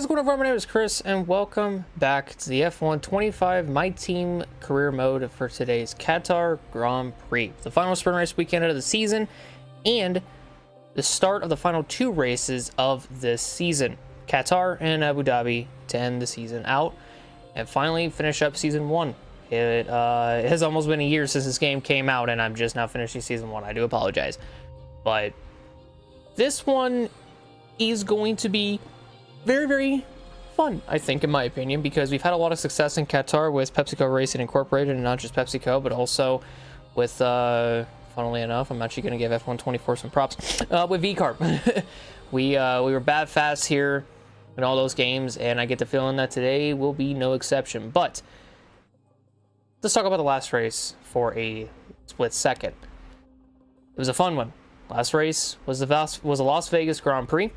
How's it going, everyone? My name is Chris, and welcome back to the F1 25 My Team career mode for today's Qatar Grand Prix, the final sprint race weekend of the season, and the start of the final two races of this season, Qatar and Abu Dhabi, to end the season out and finally finish up season one. It has almost been a year since this game came out, and I'm just now finishing season one. I do apologize, but this one is going to be very, very fun, I think, in my opinion, because we've had a lot of success in Qatar with PepsiCo Racing Incorporated, and not just PepsiCo, but also with, funnily enough, I'm actually going to give F1 24 some props, with VCarb. we were bad fast here in all those games, and I get the feeling that today will be no exception. But let's talk about the last race for a split second. It was a fun one. Last race was the Las Vegas Grand Prix.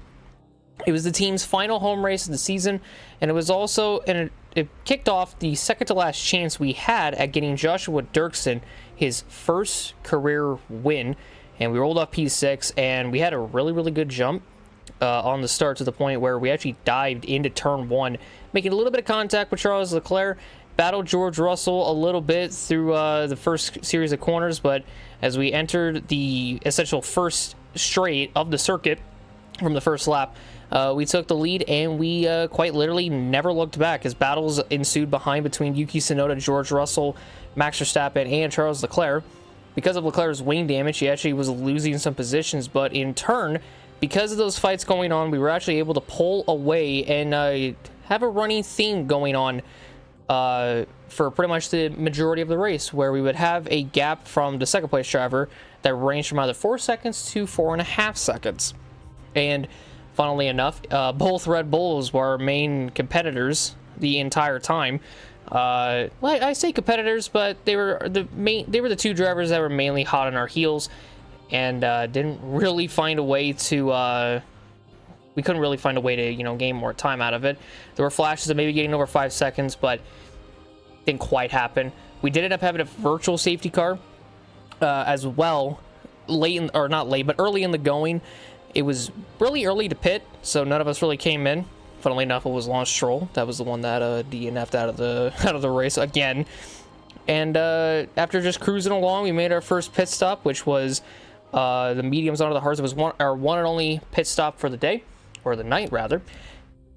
It was the team's final home race of the season, and it was also, and it kicked off the second to last chance we had at getting Joshua Durksen his first career win, and we rolled off P6, and we had a really, really good jump on the start, to the point where we actually dived into turn one, making a little bit of contact with Charles Leclerc, battled George Russell a little bit through the first series of corners, but as we entered the essential first straight of the circuit from the first lap, we took the lead, and we quite literally never looked back as battles ensued behind between Yuki Tsunoda, George Russell, Max Verstappen, and Charles Leclerc. Because of Leclerc's wing damage, he actually was losing some positions, but in turn, because of those fights going on, we were actually able to pull away and have a running theme going on for pretty much the majority of the race, where we would have a gap from the second place driver that ranged from either 4 seconds to 4.5 seconds. And funnily enough, both Red Bulls were our main competitors the entire time. Well, I say competitors, but they were the two drivers that were mainly hot on our heels, and didn't really find a way to we couldn't really find a way to, gain more time out of it. There were flashes of maybe getting over 5 seconds, but didn't quite happen. We did end up having a virtual safety car as well, early in the going. It was really early to pit, so none of us really came in. Funnily enough, it was Lance Stroll. That was the one that DNF'd out of the race again. And after just cruising along, we made our first pit stop, which was the mediums onto the hards. It was our one and only pit stop for the day, or the night rather.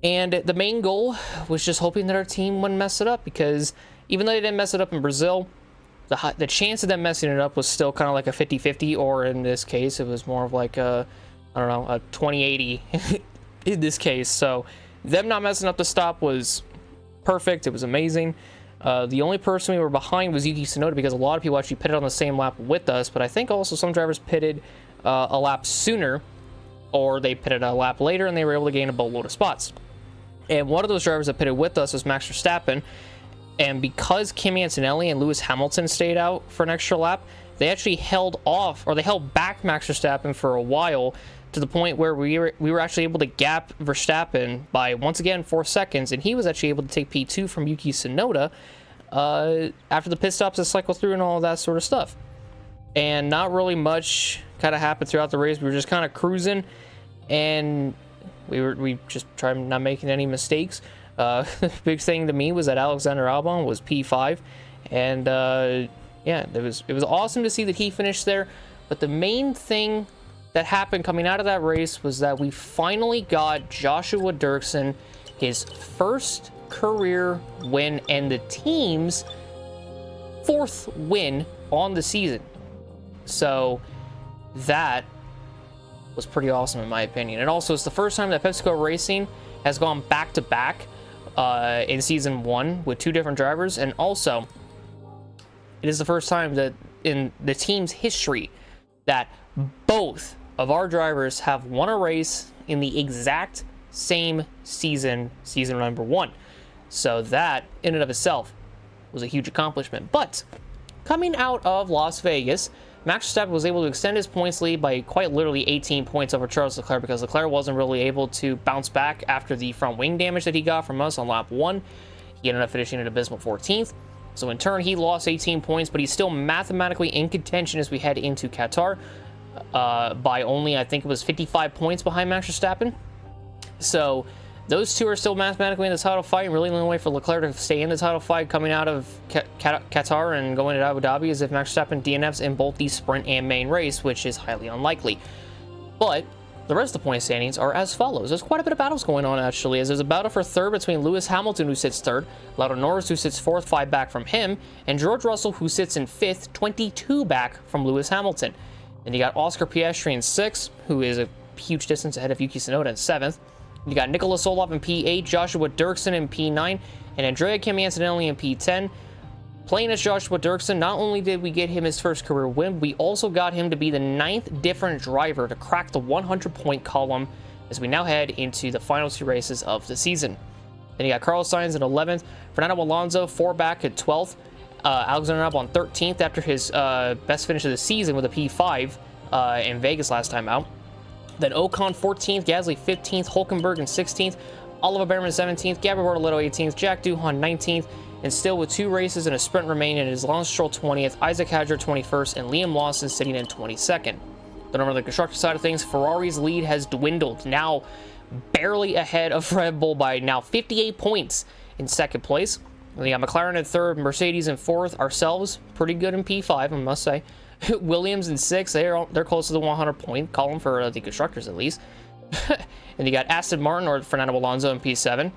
And the main goal was just hoping that our team wouldn't mess it up, because even though they didn't mess it up in Brazil, the chance of them messing it up was still kind of like a 50-50, or in this case, it was more of like a 20-80 in this case. So them not messing up the stop was perfect. It was amazing. The only person we were behind was Yuki Tsunoda, because a lot of people actually pitted on the same lap with us, but I think also some drivers pitted a lap sooner, or they pitted a lap later, and they were able to gain a boatload of spots. And one of those drivers that pitted with us was Max Verstappen, and because Kimi Antonelli and Lewis Hamilton stayed out for an extra lap, they actually held back Max Verstappen for a while, to the point where we were actually able to gap Verstappen by, once again, 4 seconds, and he was actually able to take P2 from Yuki Tsunoda after the pit stops that cycle through and all of that sort of stuff. And not really much kind of happened throughout the race. We were just kind of cruising, and we just tried not making any mistakes. The big thing to me was that Alexander Albon was P5, and yeah, it was awesome to see that he finished there. But the main thing that happened coming out of that race was that we finally got Joshua Durksen his first career win, and the team's 4th win on the season. So that was pretty awesome in my opinion. And also, it's the first time that PepsiCo Racing has gone back-to-back in season one with 2 different drivers, and also it is the first time that in the team's history that both of our drivers have won a race in the exact same season number 1. So that, in and of itself, was a huge accomplishment. But coming out of Las Vegas, Max Verstappen was able to extend his points lead by quite literally 18 points over Charles Leclerc, because Leclerc wasn't really able to bounce back after the front wing damage that he got from us on lap 1. He ended up finishing an abysmal 14th. So in turn, he lost 18 points, but he's still mathematically in contention as we head into Qatar, by only, I think it was 55 points behind Max Verstappen. So Those two are still mathematically in the title fight. Really, the only way for Leclerc to stay in the title fight coming out of Qatar and going to Abu Dhabi is if Max Verstappen DNFs in both the sprint and main race, which is highly unlikely. But the rest of the point standings are as follows. There's quite a bit of battles going on, actually, as there's a battle for third between Lewis Hamilton, who sits third, Lando Norris, who sits fourth, 5 back from him, and George Russell, who sits in fifth, 22 back from Lewis Hamilton. Then you got Oscar Piastri in sixth, who is a huge distance ahead of Yuki Tsunoda in seventh. You got Nikola Tsolov in P8, Joshua Durksen in P9, and Andrea Kimi Antonelli in P10. Playing as Joshua Durksen, not only did we get him his first career win, we also got him to be the 9th different driver to crack the 100-point column as we now head into the final 2 races of the season. Then you got Carlos Sainz in 11th, Fernando Alonso 4 back at 12th, Alexander Albon 13th after his best finish of the season with a P5 in Vegas last time out. Then Ocon 14th, Gasly 15th, Hulkenberg in 16th, Oliver Behrman 17th, Gabriel Bortoleto 18th, Jack Doohan 19th, and still with 2 races and a sprint remaining, it is Lance Stroll 20th, Isaac Hadjar 21st, and Liam Lawson sitting in 22nd. Then over the constructor side of things, Ferrari's lead has dwindled, now barely ahead of Red Bull by now 58 points in second place. We got McLaren in third, Mercedes in fourth, ourselves pretty good in P5, I must say. Williams in sixth, they're close to the 100-point column for the constructors at least. And you got Aston Martin or Fernando Alonso in P7.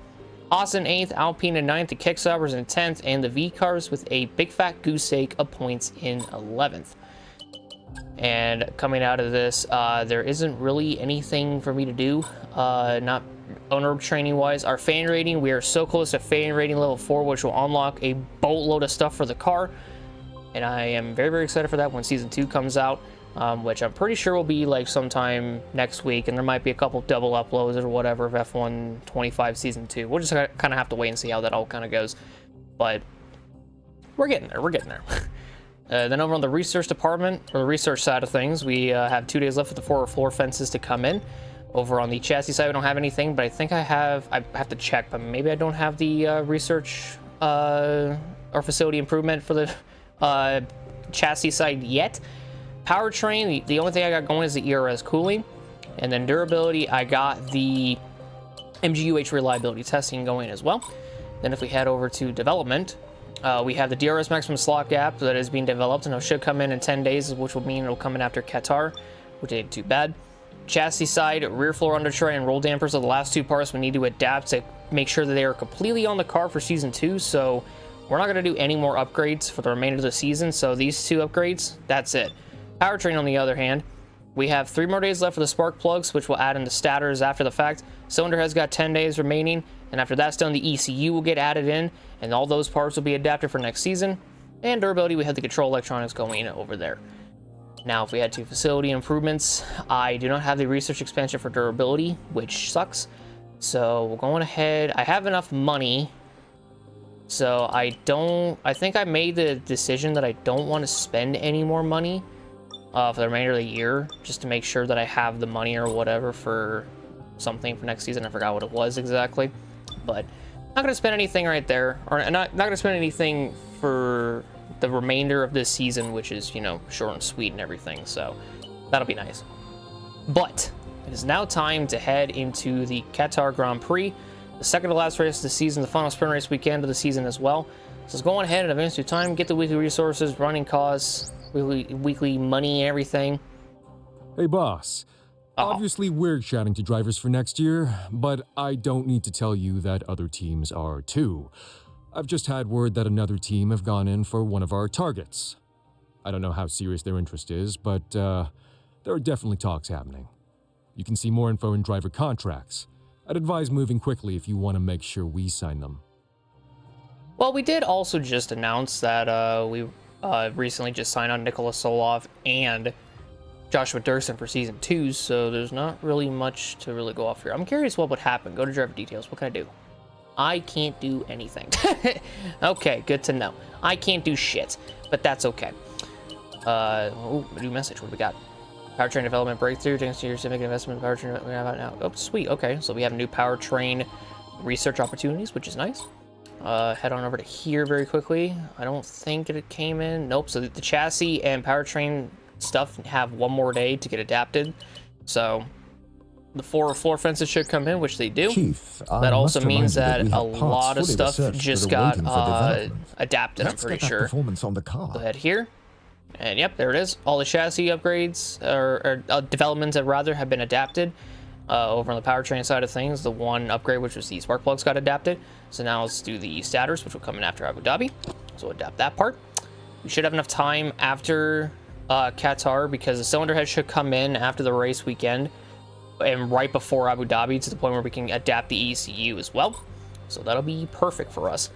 Austin 8th, Alpine in 9th, the Kickstoppers in 10th, and the V-Cars with a big fat goose egg of points in 11th. And coming out of this, there isn't really anything for me to do, not owner training-wise. Our fan rating, we are so close to fan rating level 4, which will unlock a boatload of stuff for the car. And I am very, very excited for that when Season 2 comes out, which I'm pretty sure will be like sometime next week, and there might be a couple double uploads or whatever of F1 25 Season 2. We'll just kind of have to wait and see how that all kind of goes. But we're getting there. We're getting there. Then over on the research department, or the research side of things, we have 2 days left for the 4 floor fences to come in. Over on the chassis side, we don't have anything, but I think I have to check, but maybe I don't have the research or facility improvement for the chassis side yet. Powertrain, the only thing I got going is the ERS cooling, and then durability, I got the MGUH reliability testing going as well. Then if we head over to development, we have the DRS maximum slot gap that is being developed, and it should come in 10 days, which will mean it'll come in after Qatar, which ain't too bad. Chassis side, rear floor under tray and roll dampers are the last 2 parts we need to adapt to make sure that they are completely on the car for Season 2, so we're not going to do any more upgrades for the remainder of the season, so these 2 upgrades, that's it. Powertrain, on the other hand, we have 3 more days left for the spark plugs, which will add in the stators after the fact. Cylinder head's got 10 days remaining, and after that's done, the ECU will get added in, and all those parts will be adapted for next season. And durability, we have the control electronics going over there. Now, if we head to facility improvements, I do not have the research expansion for durability, which sucks. So we're going ahead. I have enough money. So I think I made the decision that I don't want to spend any more money for the remainder of the year, just to make sure that I have the money or whatever for something for next season. I forgot what it was exactly, but not going to spend anything right there, or not going to spend anything for the remainder of this season, which is, you know, short and sweet and everything, so that'll be nice. But it is now time to head into the Qatar Grand Prix, the second to last race of the season, the final sprint race weekend of the season as well. So let's go on ahead and advance through time, get the weekly resources, running costs, weekly money and everything. Hey boss, obviously we're chatting to drivers for next year, but I don't need to tell you that other teams are too. I've just had word that another team have gone in for one of our targets. I don't know how serious their interest is, but there are definitely talks happening. You can see more info in driver contracts. I'd advise moving quickly if you want to make sure we sign them. Well, we did also just announce that we recently just signed on Nikola Tsolov and Joshua Durksen for Season 2, so there's not really much to really go off here. I'm curious what would happen. Go to driver details. What can I do? I can't do anything. Okay, good to know. I can't do shit, but that's okay. Oh, new message. What do we got? Powertrain development breakthrough. Thanks to your significant investment in powertrain we have out now. Oh, sweet. Okay, so we have new powertrain research opportunities, which is nice. Head on over to here very quickly. I don't think it came in. Nope. So the chassis and powertrain stuff have one more day to get adapted. So the 4 floor fences should come in, which they do. Keith, That also means that a lot of stuff just got adapted, I'm pretty sure. Performance on the car. Go ahead here. And yep, there it is. All the chassis upgrades, or developments rather, have been adapted. Over on the powertrain side of things, the one upgrade, which was the spark plugs, got adapted. So now let's do the stators, which will come in after Abu Dhabi. So we'll adapt that part. We should have enough time after Qatar, because the cylinder head should come in after the race weekend and right before Abu Dhabi, to the point where we can adapt the ECU as well. So that'll be perfect for us.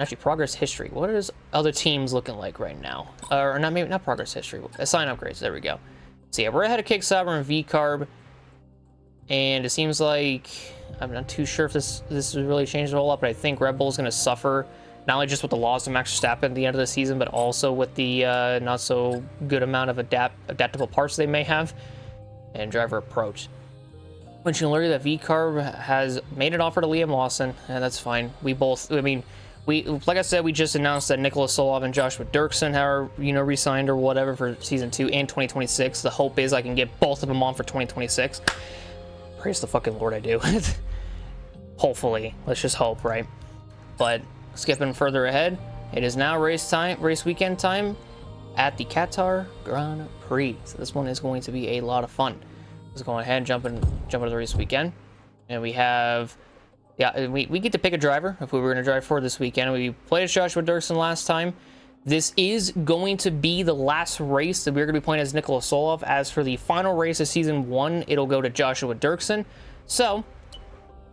Actually, progress history. What is other teams looking like right now? Or not, maybe not progress history. Assign upgrades. There we go. So yeah, we're ahead of Kicksauber and V-Carb. And it seems like, I'm not too sure if this really changed a whole lot, but I think Red Bull is going to suffer, not only just with the loss of Max Verstappen at the end of the season, but also with the not so good amount of adaptable parts they may have, and driver approach. Once you learn that V-Carb has made an offer to Liam Lawson, and that's fine. We both, I mean, like I said, we just announced that Nikola Tsolov and Joshua Durksen are, re-signed or whatever for season 2 and 2026. The hope is I can get both of them on for 2026. Praise the fucking Lord, I do. Hopefully, let's just hope, right? But skipping further ahead, it is now race weekend time at the Qatar Grand Prix. So this one is going to be a lot of fun. Let's go ahead and jump into the race weekend, and we have, yeah, we get to pick a driver if we were going to drive for this weekend. We played as Joshua Durksen last time. This is going to be the last race that we're going to be playing as Nikola Tsolov. As for the final race of season 1, it'll go to Joshua Durksen. So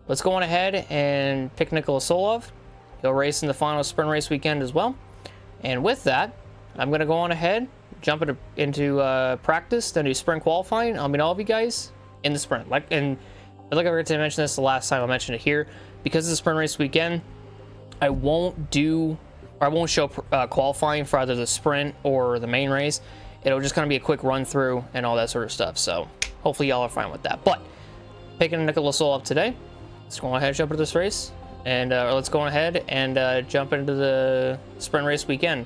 let's go on ahead and pick Nikola Tsolov. He'll race in the final sprint race weekend as well. And with that, I'm going to go on ahead, jump into practice, then do sprint qualifying. I'll meet all of you guys in the sprint. I forgot to mention this the last time I mentioned it here. Because it's a sprint race weekend, I won't show qualifying for either the sprint or the main race. It'll just kind of be a quick run through and all that sort of stuff. So hopefully y'all are fine with that. But picking Nikola Tsolov today, let's go ahead and jump into this race. And let's go ahead and jump into the sprint race weekend.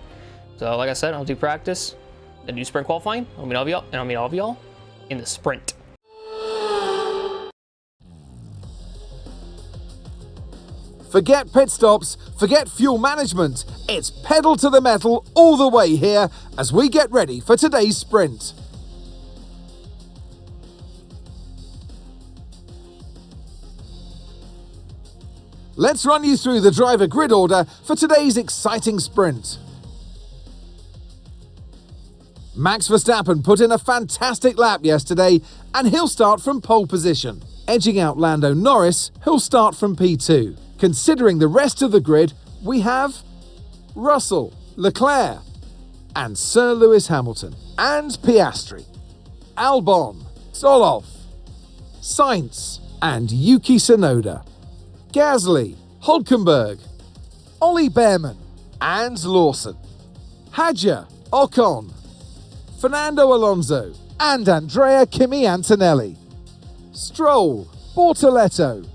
So like I said, I'll do practice, then do sprint qualifying. I'll meet all of y'all in the sprint. Forget pit stops, forget fuel management. It's pedal to the metal all the way here as we get ready for today's sprint. Let's run you through the driver grid order for today's exciting sprint. Max Verstappen put in a fantastic lap yesterday, and he'll start from pole position, edging out Lando Norris, who'll start from P2. Considering the rest of the grid, we have Russell, Leclerc, and Sir Lewis Hamilton, and Piastri, Albon, Tsolov, Sainz, and Yuki Tsunoda, Gasly, Hülkenberg, Ollie Behrman, and Lawson, Hadjar, Ocon, Fernando Alonso, and Andrea Kimi Antonelli, Stroll, Bortoletto,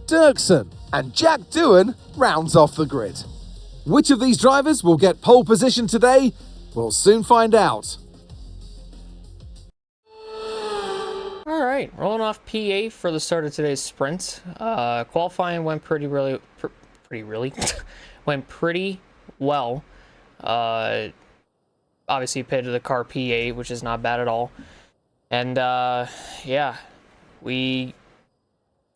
Durksen, and Jack Doohan rounds off the grid. Which of these drivers will get pole position today? We'll soon find out. All right, rolling off P8 for the start of today's sprint. Qualifying went pretty well. Obviously pitted the car P8, which is not bad at all. And yeah, I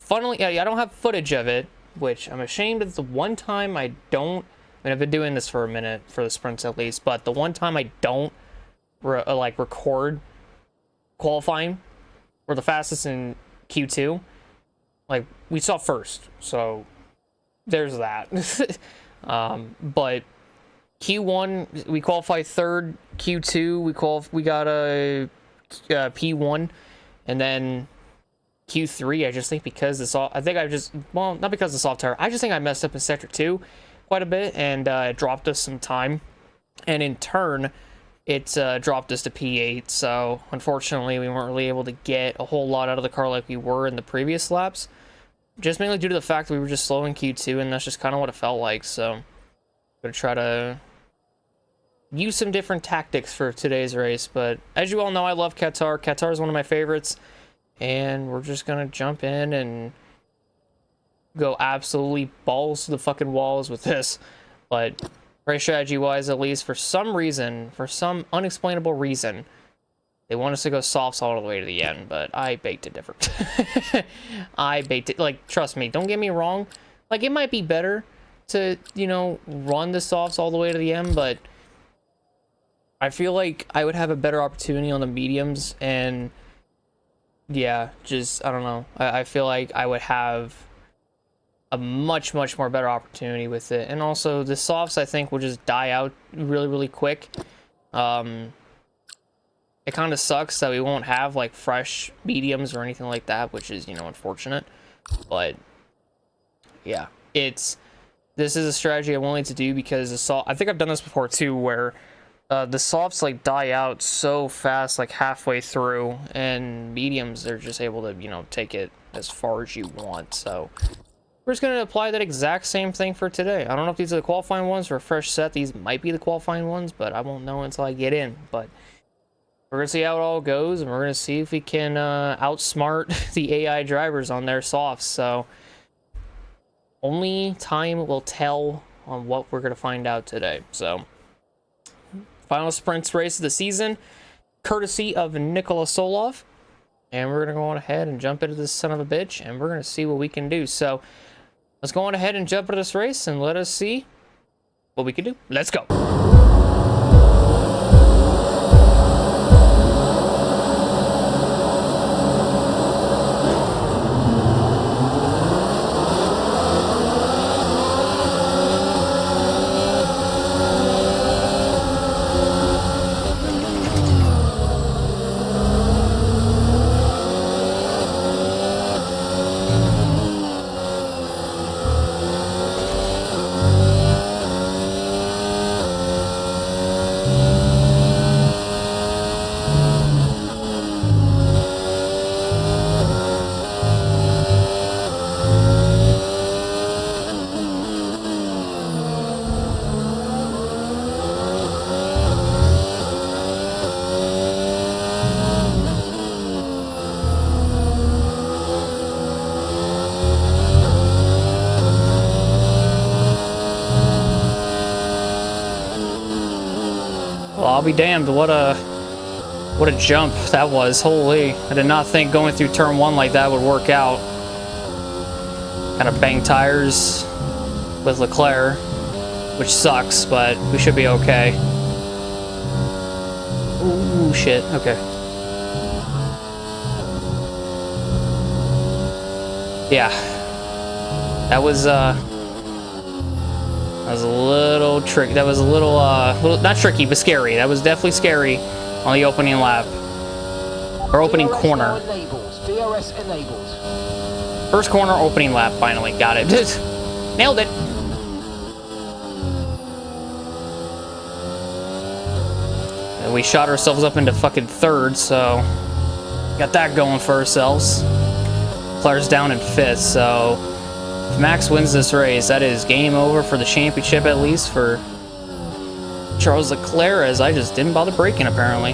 don't have footage of it, which I'm ashamed. It's the one time I don't. I mean, I've been doing this for a minute for the sprints at least, but the one time I don't record qualifying, we're the fastest in Q2. Like, we saw first, so there's that. But Q1 we qualified third. Q2 we got a P1, and then Q3 I just think because not because of the soft tire. I just think I messed up in sector 2 quite a bit, and it dropped us some time, and in turn it dropped us to P8. So unfortunately we weren't really able to get a whole lot out of the car like we were in the previous laps, just mainly due to the fact that we were just slow in Q2, and that's just kind of what it felt like. So I'm gonna try to use some different tactics for today's race. But as you all know, I love Qatar. Qatar is one of my favorites, and we're just gonna jump in and go absolutely balls to the fucking walls with this. But race strategy wise, at least, for some reason, for some unexplainable reason, they want us to go softs all the way to the end, but I baked it different. I baked it, like, trust me, don't get me wrong, like, it might be better to, you know, run the softs all the way to the end, but I feel like I would have a better opportunity on the mediums, and yeah, just, I don't know, I feel like I would have a much more better opportunity with it. And also the softs, I think, will just die out really quick. It kind of sucks that we won't have like fresh mediums or anything like that, which is, you know, unfortunate. But yeah, this is a strategy I'm willing to do because the soft, I think I've done this before too, where the softs like die out so fast, like halfway through, and mediums, they're just able to, you know, take it as far as you want. So we're just going to apply that exact same thing for today. I don't know if these are the qualifying ones or a fresh set. These might be the qualifying ones, but I won't know until I get in. But we're going to see how it all goes, and we're going to see if we can outsmart the AI drivers on their softs. So only time will tell on what we're going to find out today. So final sprints race of the season, courtesy of Nikola Tsolov. And we're going to go on ahead and jump into this son of a bitch, and we're going to see what we can do. So let's go on ahead and jump into this race and let us see what we can do. Let's go. Well, I'll be damned, what a jump that was. Holy, I did not think going through turn one like that would work out. Kind of banged tires with Leclerc, which sucks, but we should be okay. Ooh, shit, okay. Yeah, that was a little tricky. That was a little, not tricky, but scary. That was definitely scary on the opening lap. Or opening corner. DRS enabled. First corner, opening lap, finally. Got it. Nailed it. And we shot ourselves up into fucking third, so got that going for ourselves. Leclerc's down in fifth, so if Max wins this race, that is game over for the championship, at least for Charles Leclerc, as I just didn't bother braking, apparently.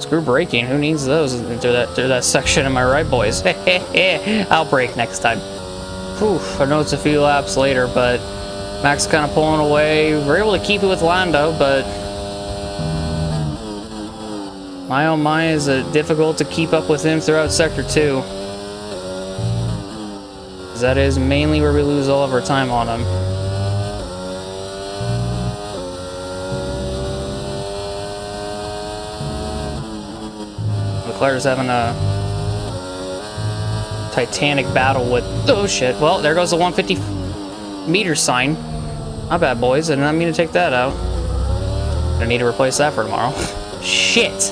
Screw braking, who needs those through that section, am I right, boys? I'll brake next time. Whew, I know it's a few laps later, but Max kind of pulling away. We're able to keep it with Lando, but my oh my, is it difficult to keep up with him throughout Sector 2. That is mainly where we lose all of our time on him. Leclerc's having a titanic battle with... Oh shit, well, there goes the 150 meter sign. My bad, boys, I did not mean to take that out. I need to replace that for tomorrow. Shit!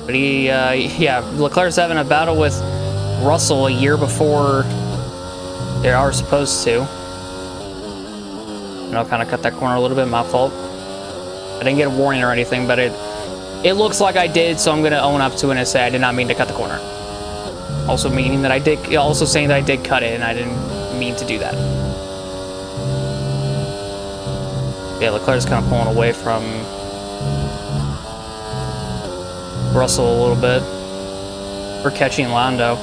But yeah, Leclerc's having a battle with Russell a year before they are supposed to. And I'll kind of cut that corner a little bit, my fault. I didn't get a warning or anything, but it looks like I did, so I'm going to own up to it and say I did not mean to cut the corner. Also meaning that I did, also saying that I did cut it and I didn't mean to do that. Yeah, Leclerc's kind of pulling away from Russell a little bit. We're catching Lando.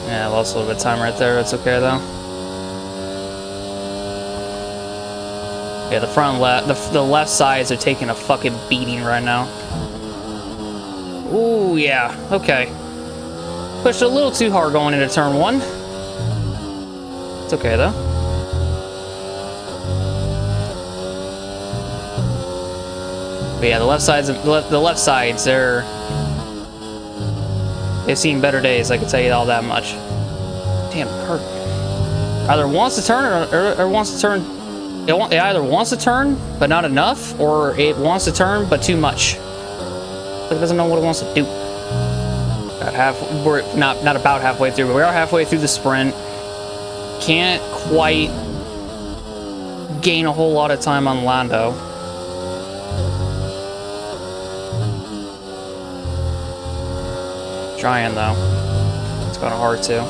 Yeah, I lost a little bit of time right there. It's okay though. Yeah, the front left, the left sides are taking a fucking beating right now. Ooh, yeah. Okay. Pushed a little too hard going into turn 1. It's okay though. But yeah, the left sides, they've seen better days. I can tell you all that much. Damn, Kurt. Either wants to turn or wants to turn. It either wants to turn but not enough, or it wants to turn but too much. It doesn't know what it wants to do. We're not about halfway through, but we are halfway through the sprint. Can't quite gain a whole lot of time on Lando. Trying though. It's kind of hard to.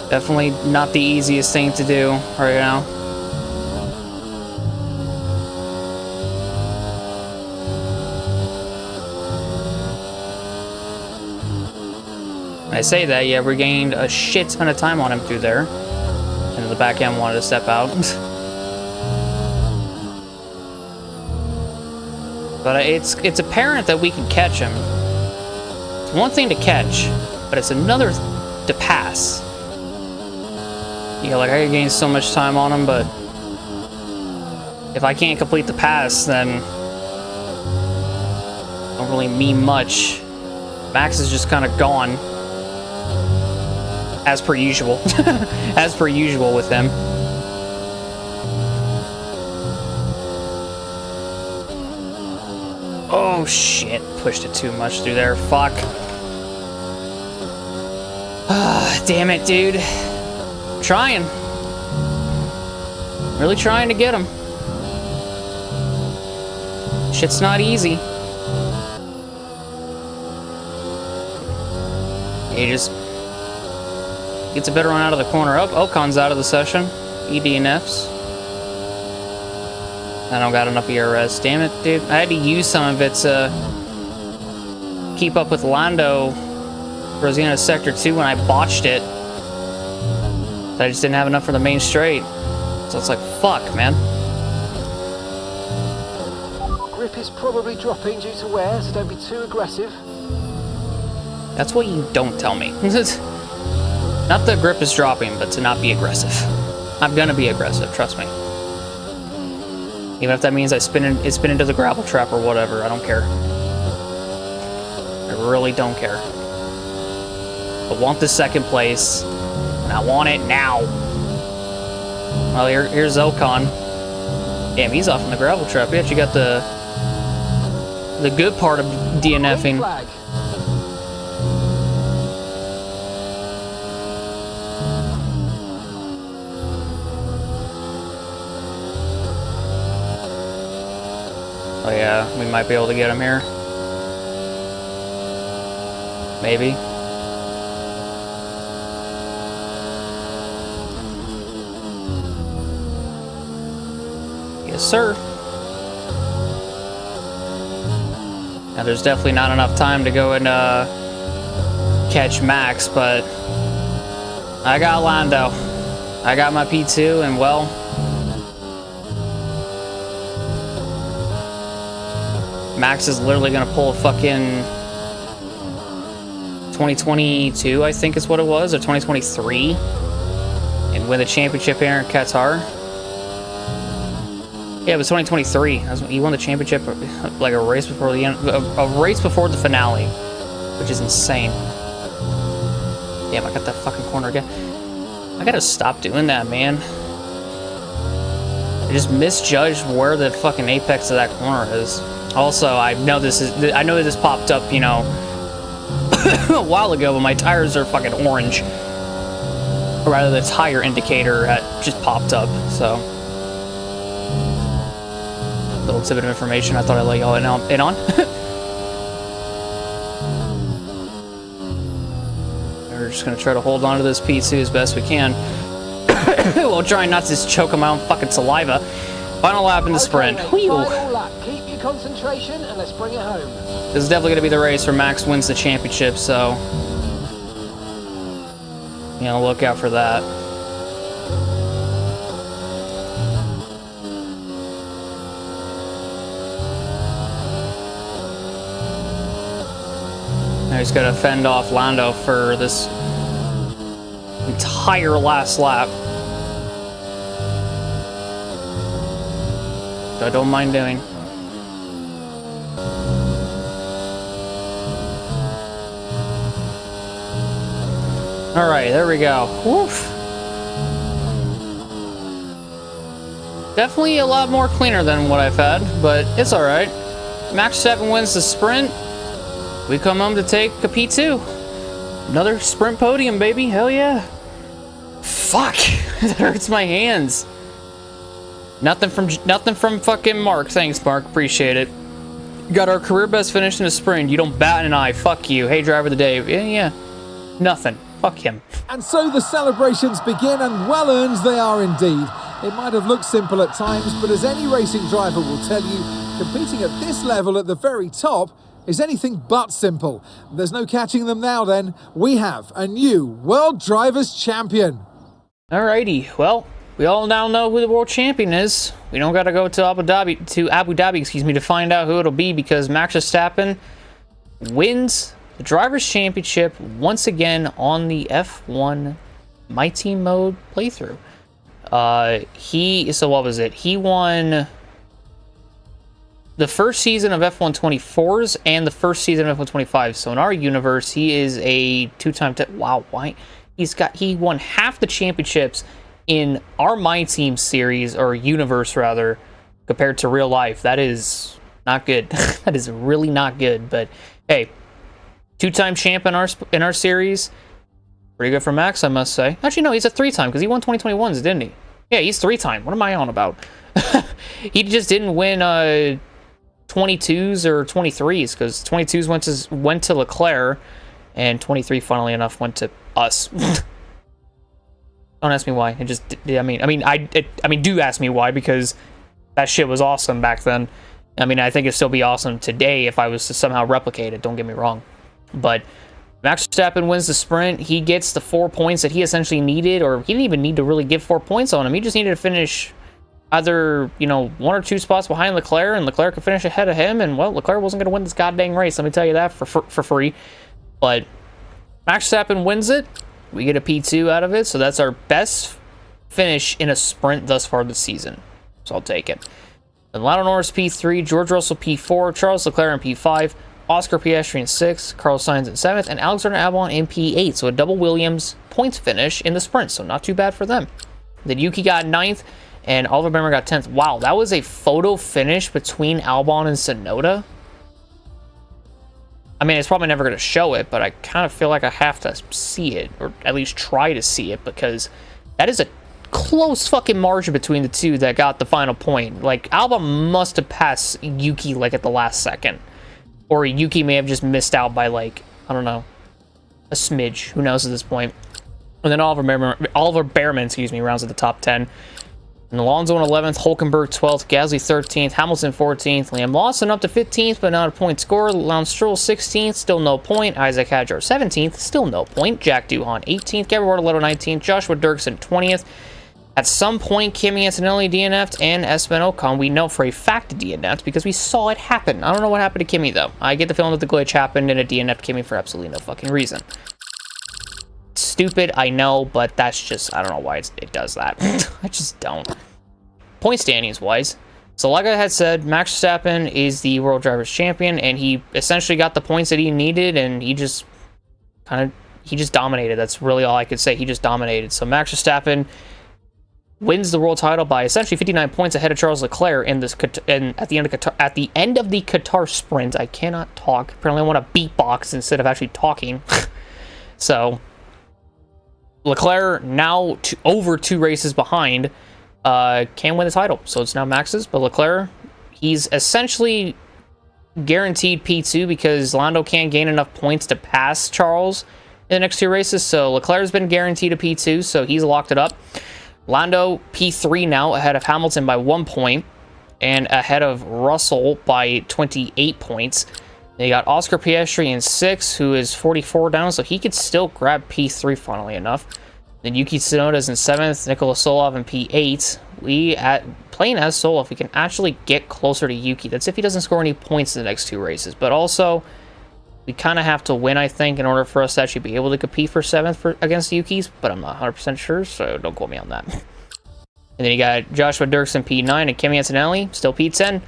Definitely not the easiest thing to do right now. I say that, yeah, we gained a shit ton of time on him through there. And the back end wanted to step out. But it's apparent that we can catch him. It's one thing to catch, but it's another to pass. Yeah, like I could gain so much time on him, but if I can't complete the pass, then it don't really mean much. Max is just kind of gone. As per usual. As per usual with him. Oh shit, pushed it too much through there. Fuck. Ah, damn it, dude. Trying. Really trying to get him. Shit's not easy. He just gets a better one out of the corner. Oh, Ocon's out of the session. EDNFs. I don't got enough ERS. Damn it, dude. I had to use some of it to keep up with Lando Rosina Sector 2 when I botched it. I just didn't have enough for the main straight. So it's like, fuck, man. Grip is probably dropping due to wear, so don't be too aggressive. That's what you don't tell me. Not the grip is dropping, but to not be aggressive. I'm gonna be aggressive, trust me. Even if that means I spin into the gravel trap or whatever, I don't care. I really don't care. I want the second place, and I want it now. Well, here's Ocon. Damn, he's off in the gravel trap. We actually got the good part of DNFing. Oh yeah, we might be able to get him here. Maybe. Yes, sir. Now, there's definitely not enough time to go and catch Max, but I got Lando. I got my P2, and well, Max is literally gonna pull a fucking 2022, I think is what it was, or 2023, and win the championship here in Qatar. Yeah, it was 2023. He won the championship like a race before the end, a race before the finale, which is insane. Damn, I got that fucking corner again. I gotta stop doing that, man. I just misjudged where the fucking apex of that corner is. Also, I know that this popped up, you know, a while ago, but my tires are fucking orange. Or rather, the tire indicator had just popped up, so. Little tidbit of information I thought I'd let y'all in on. There's just going to try to hold on to this P2 as best we can. We'll try not to just choke him out fucking saliva. Final lap in the sprint. Final lap. Keep your concentration and let's bring it home. This is definitely going to be the race where Max wins the championship, so... you know, look out for that. Now he's got to fend off Lando for this entire last lap. I don't mind doing. All right, there we go. Woof. Definitely a lot more cleaner than what I've had, but it's all right. Max Verstappen wins the sprint. We come home to take a P2. Another sprint podium, baby. Hell yeah. Fuck. That hurts my hands. Nothing from fucking Mark. Thanks, Mark. Appreciate it. Got our career best finish in the sprint. You don't bat an eye. Fuck you. Hey, driver of the day. Yeah. Nothing. Fuck him. And so the celebrations begin, and well earned they are indeed. It might have looked simple at times, but as any racing driver will tell you, competing at this level at the very top is anything but simple. There's no catching them now then. We have a new World Drivers' Champion. Alrighty, well, we all now know who the world champion is. We don't gotta go to Abu Dhabi, to find out who it'll be, because Max Verstappen wins the Drivers' Championship once again on the F1 My Team Mode playthrough. So what was it? He won the first season of F1 24s and the first season of F1 25. So in our universe, he is a two-time... wow, why? He won half the championships in our My Team series, or universe rather, compared to real life. That is not good. That is really not good. But hey, two-time champ in our series. Pretty good for Max, I must say. Actually, no, he's a three-time, because he won 2021s, didn't he? Yeah, he's three-time. What am I on about? He just didn't win 22s or 23s, because 22s went to Leclerc, and 23, funnily enough, went to us. Don't ask me why. It just, I mean, do ask me why, because that shit was awesome back then. I mean, I think it'd still be awesome today if I was to somehow replicate it. Don't get me wrong, but Max Verstappen wins the sprint. He gets the 4 points that he essentially needed, or he didn't even need to really get 4 points on him. He just needed to finish either, 1 or 2 spots behind Leclerc, and Leclerc could finish ahead of him, and, well, Leclerc wasn't going to win this goddamn race, let me tell you that for free. But Max Verstappen wins it. We get a P2 out of it, so that's our best finish in a sprint thus far this season. So I'll take it. And Lando Norris P3, George Russell P4, Charles Leclerc in P5, Oscar Piastri in 6th, Carlos Sainz in 7th, and Alexander Albon in P8. So a double Williams points finish in the sprint, so not too bad for them. Then Yuki got 9th, and Oliver Bemmer got 10th. Wow, that was a photo finish between Albon and Tsunoda. I mean, it's probably never going to show it, but I kind of feel like I have to see it, or at least try to see it, because that is a close fucking margin between the two that got the final point. Like, Albon must have passed Yuki, like, at the last second. Or Yuki may have just missed out by, like, I don't know, a smidge. Who knows at this point? And then Oliver Behrman, rounds at the top 10. And Alonso in 11th, Hulkenberg 12th, Gasly 13th, Hamilton 14th, Liam Lawson up to 15th, but not a point score. Lance Stroll 16th, still no point. Isaac Hadjar 17th, still no point. Jack Doohan 18th, Gabriel Bortoleto 19th, Joshua Durksen 20th. At some point, Kimi Antonelli DNF'd, and Esteban Ocon, we know for a fact, DNF'd, because we saw it happen. I don't know what happened to Kimi, though. I get the feeling that the glitch happened, and it DNF'd Kimi for absolutely no fucking reason. Stupid, I know, but that's just, I don't know why it does that. I just don't. Point standings wise, so like I had said, Max Verstappen is the World Drivers' Champion, and he essentially got the points that he needed, and he just dominated. That's really all I could say. He just dominated. So Max Verstappen wins the world title by essentially 59 points ahead of Charles Leclerc at the end of the Qatar sprint. I cannot talk. Apparently, I want to beatbox instead of actually talking. So Leclerc, now over 2 races behind, can win the title. So it's now Max's, but Leclerc, he's essentially guaranteed P2 because Lando can't gain enough points to pass Charles, in the next 2 races. So Leclerc's been guaranteed a P2, so he's locked it up. Lando P3 now, ahead of Hamilton by 1 point, and ahead of Russell by 28 points. They got Oscar Piastri in 6, who is 44 down, so he could still grab P3, funnily enough. Then Yuki Tsunoda's in 7th, Nikola Tsolov in P8. Playing as Tsolov, we can actually get closer to Yuki. That's if he doesn't score any points in the next 2 races. But also, we kind of have to win, I think, in order for us to actually be able to compete for 7th against Yuki's, but I'm not 100% sure, so don't quote me on that. And then you got Joshua Durksen P9 and Kimi Antonelli, still P10.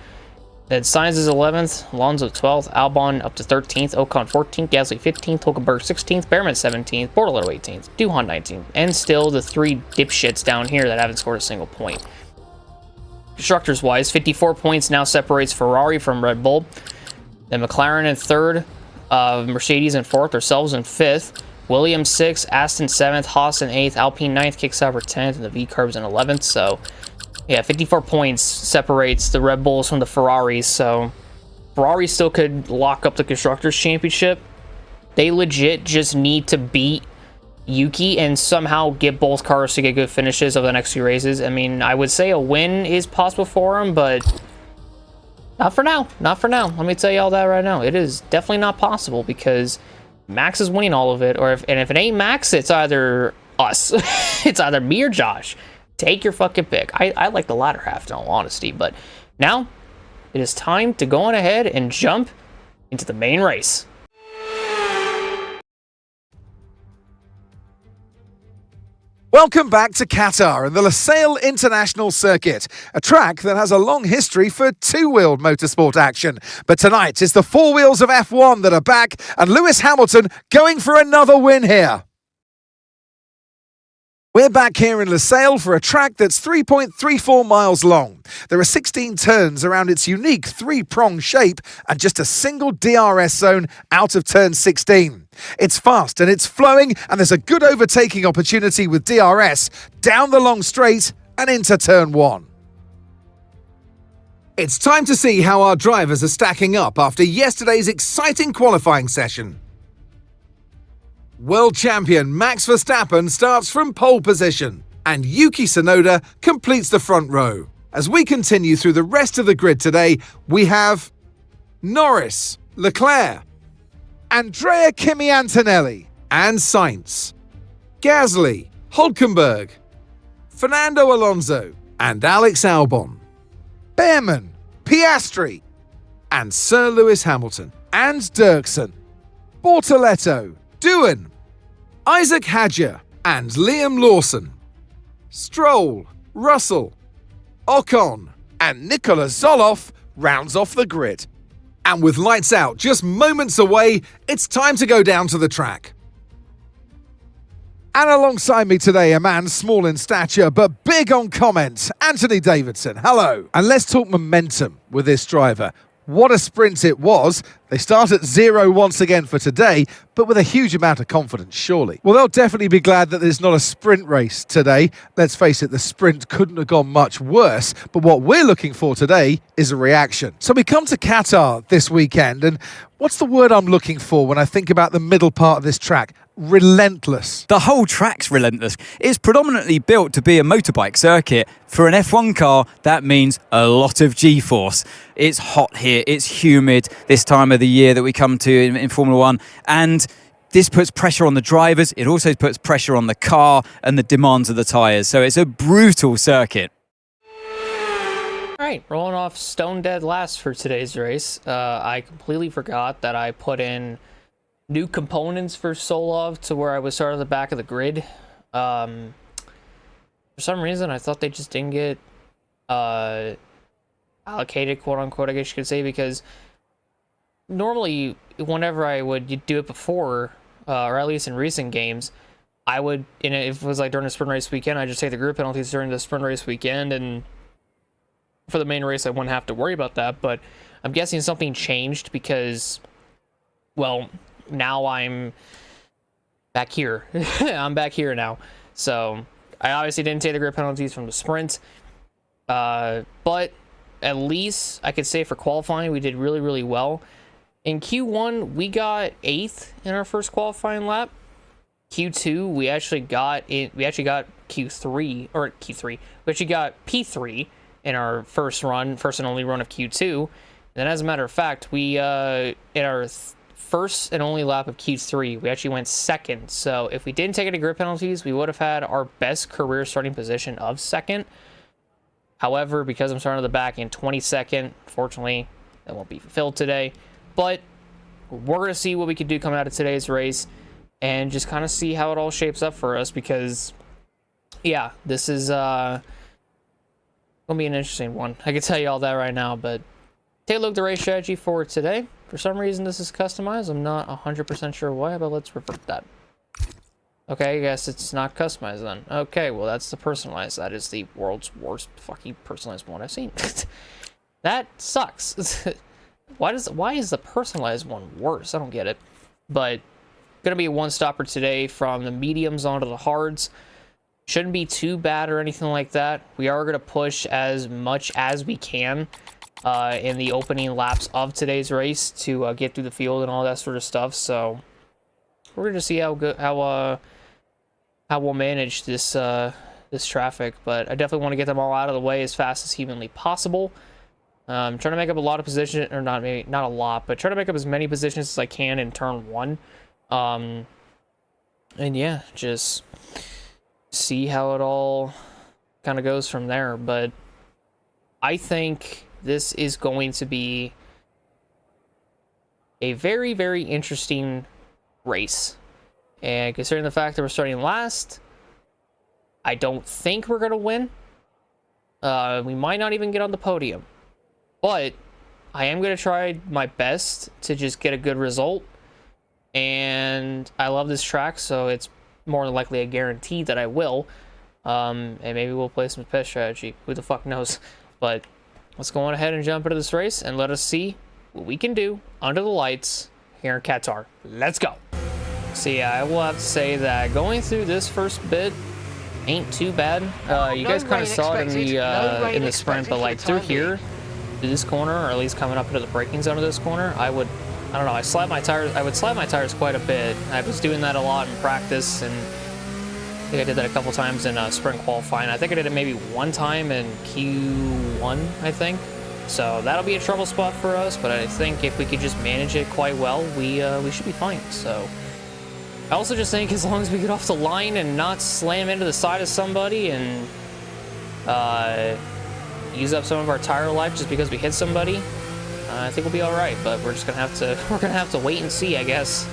Then Sainz is 11th, Alonso 12th, Albon up to 13th, Ocon 14th, Gasly 15th, Hulkenberg 16th, Behrman 17th, Bortoletto 18th, Duhan 19th, and still the 3 dipshits down here that haven't scored a single point. Constructors-wise, 54 points now separates Ferrari from Red Bull. Then McLaren in 3rd, Mercedes in 4th, ourselves in 5th, Williams 6th, Aston 7th, Haas in 8th, Alpine 9th, Kicksauber 10th, and the V-Carbs in 11th, so... yeah, 54 points separates the Red Bulls from the Ferraris, so Ferrari still could lock up the Constructors' Championship. They legit just need to beat Yuki and somehow get both cars to get good finishes over the next 2 races. I mean, I would say a win is possible for them, but not for now. Not for now. Let me tell you all that right now. It is definitely not possible because Max is winning all of it, or if it ain't Max, it's either us. It's either me or Josh. Take your fucking pick. I like the latter half, in all honesty. But now, it is time to go on ahead and jump into the main race. Welcome back to Qatar and the Lusail International Circuit, a track that has a long history for 2-wheeled motorsport action. But tonight, it's the 4 wheels of F1 that are back, and Lewis Hamilton going for another win here. We're back here in Lusail for a track that's 3.34 miles long. There are 16 turns around its unique 3-prong shape and just a single DRS zone out of turn 16. It's fast and it's flowing, and there's a good overtaking opportunity with DRS down the long straight and into turn 1. It's time to see how our drivers are stacking up after yesterday's exciting qualifying session. World champion Max Verstappen starts from pole position, and Yuki Tsunoda completes the front row. As we continue through the rest of the grid today, we have Norris, Leclerc, Andrea Kimi Antonelli, and Sainz, Gasly, Hulkenberg, Fernando Alonso, and Alex Albon, Behrman, Piastri, and Sir Lewis Hamilton, and Durksen, Bortoletto, Duhan, Isaac Hadjar, and Liam Lawson, Stroll, Russell, Ocon, and Nikola Tsolov rounds off the grid. And with lights out just moments away, it's time to go down to the track. And alongside me today, a man small in stature but big on comment, Anthony Davidson. Hello. And let's talk momentum with this driver. What a sprint it was. They start at 0 once again for today, but with a huge amount of confidence, surely. Well, they'll definitely be glad that there's not a sprint race today. Let's face it, the sprint couldn't have gone much worse, but what we're looking for today is a reaction. So we come to Qatar this weekend, and what's the word I'm looking for when I think about the middle part of this track? Relentless. The whole track's relentless. It's predominantly built to be a motorbike circuit. For an F1 car, that means a lot of G-force. It's hot here, it's humid this time of the year that we come to in Formula 1, and this puts pressure on the drivers. It also puts pressure on the car and the demands of the tyres. So it's a brutal circuit. All right, rolling off stone dead last for today's race. I completely forgot that I put in new components for Tsolov to where I would start at the back of the grid. For some reason, I thought they just didn't get allocated, quote unquote, I guess you could say, because normally whenever I would do it before, or at least in recent games, I would, if it was like during the sprint race weekend, I'd just take the grid penalties during the sprint race weekend, and for the main race, I wouldn't have to worry about that. But I'm guessing something changed because, well, now I'm back here. I'm back here now. So I obviously didn't take the grid penalties from the sprint. But at least I could say for qualifying, we did really, really well. In Q1, we got 8th in our first qualifying lap. Q2, we actually got Q3, or Q3. We actually got P3 in our first and only run of Q2. And then, as a matter of fact, we in our first and only lap of Q3, we actually went second. So if we didn't take any grid penalties, we would have had our best career starting position of second. However, because I'm starting at the back in 22nd, fortunately, that won't be fulfilled today. But we're going to see what we can do coming out of today's race and just kind of see how it all shapes up for us, because, yeah, this is going to be an interesting one. I can tell you all that right now, but take a look at the race strategy for today. For some reason, this is customized. I'm not 100% sure why, but let's revert that. Okay, I guess it's not customized then. Okay, well, that's the personalized. That is the world's worst fucking personalized one I've seen. That sucks. Why is the personalized one worse? I don't get it. But gonna be a one-stopper today from the mediums onto the hards. Shouldn't be too bad or anything like that. We are gonna push as much as we can in the opening laps of today's race to get through the field and all that sort of stuff. So we're gonna see how we'll manage this this traffic. But I definitely want to get them all out of the way as fast as humanly possible. Trying to make up a lot of positions, or not a lot, but try to make up as many positions as I can in turn one. And yeah, just see how it all kind of goes from there. But I think this is going to be a very, very interesting race. And considering the fact that we're starting last, I don't think we're going to win. We might not even get on the podium. But I am going to try my best to just get a good result. And I love this track, so it's more than likely a guarantee that I will. And maybe we'll play some pit strategy. Who the fuck knows? But let's go on ahead and jump into this race and let us see what we can do under the lights here in Qatar. Let's go. So yeah, I will have to say that going through this first bit ain't too bad. You guys kind of saw it in the sprint, but like through here, through this corner, or at least coming up into the braking zone of this corner, I don't know, I would slide my tires quite a bit. I was doing that a lot in practice, and I think I did that a couple times in sprint qualifying. I think I did it maybe one time in Q1, I think. So that'll be a trouble spot for us, but I think if we could just manage it quite well, we should be fine. So I also just think as long as we get off the line and not slam into the side of somebody and use up some of our tire life just because we hit somebody, I think we'll be all right. But we're just gonna have to wait and see, I guess.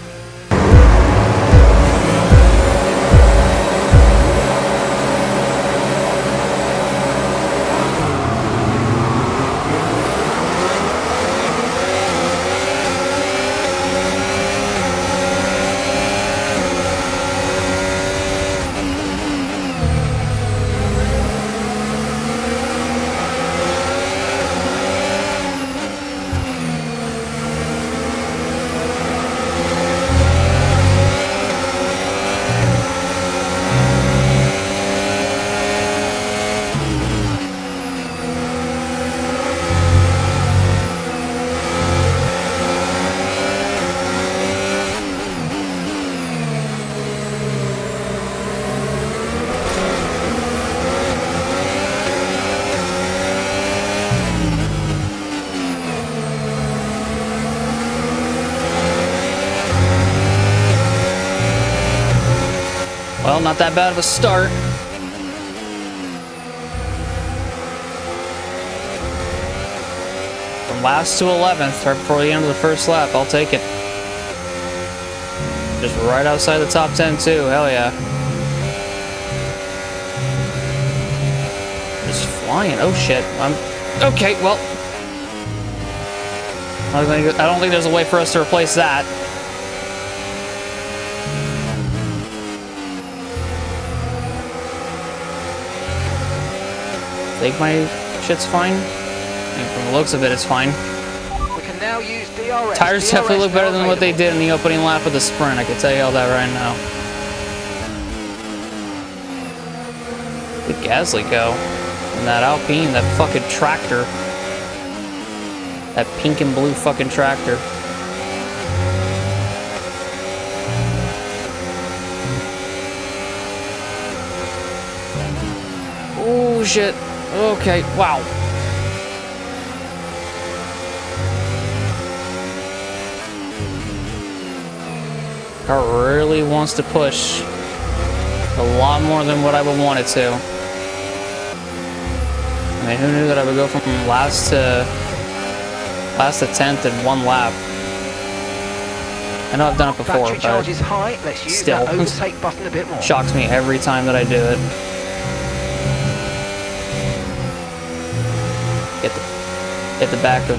Well, not that bad of a start. From last to 11th, right before the end of the first lap, I'll take it. Just right outside the top 10 too, hell yeah. Just flying, oh shit. Okay, well. I don't think there's a way for us to replace that. I think my shit's fine. I mean, from the looks of it, it's fine. We can now use DRS. Tires definitely look better than what they did in the opening lap of the sprint. I can tell you all that right now. Good Gasly go. And that Alpine, that fucking tractor. That pink and blue fucking tractor. Oh shit. Okay, wow. Car really wants to push a lot more than what I would want it to. I mean, who knew that I would go from last to 10th in one lap? I know I've done it before, Battery charge is high. Let's use still, that overtake button a bit more. shocks me every time that I do it. Hit the back of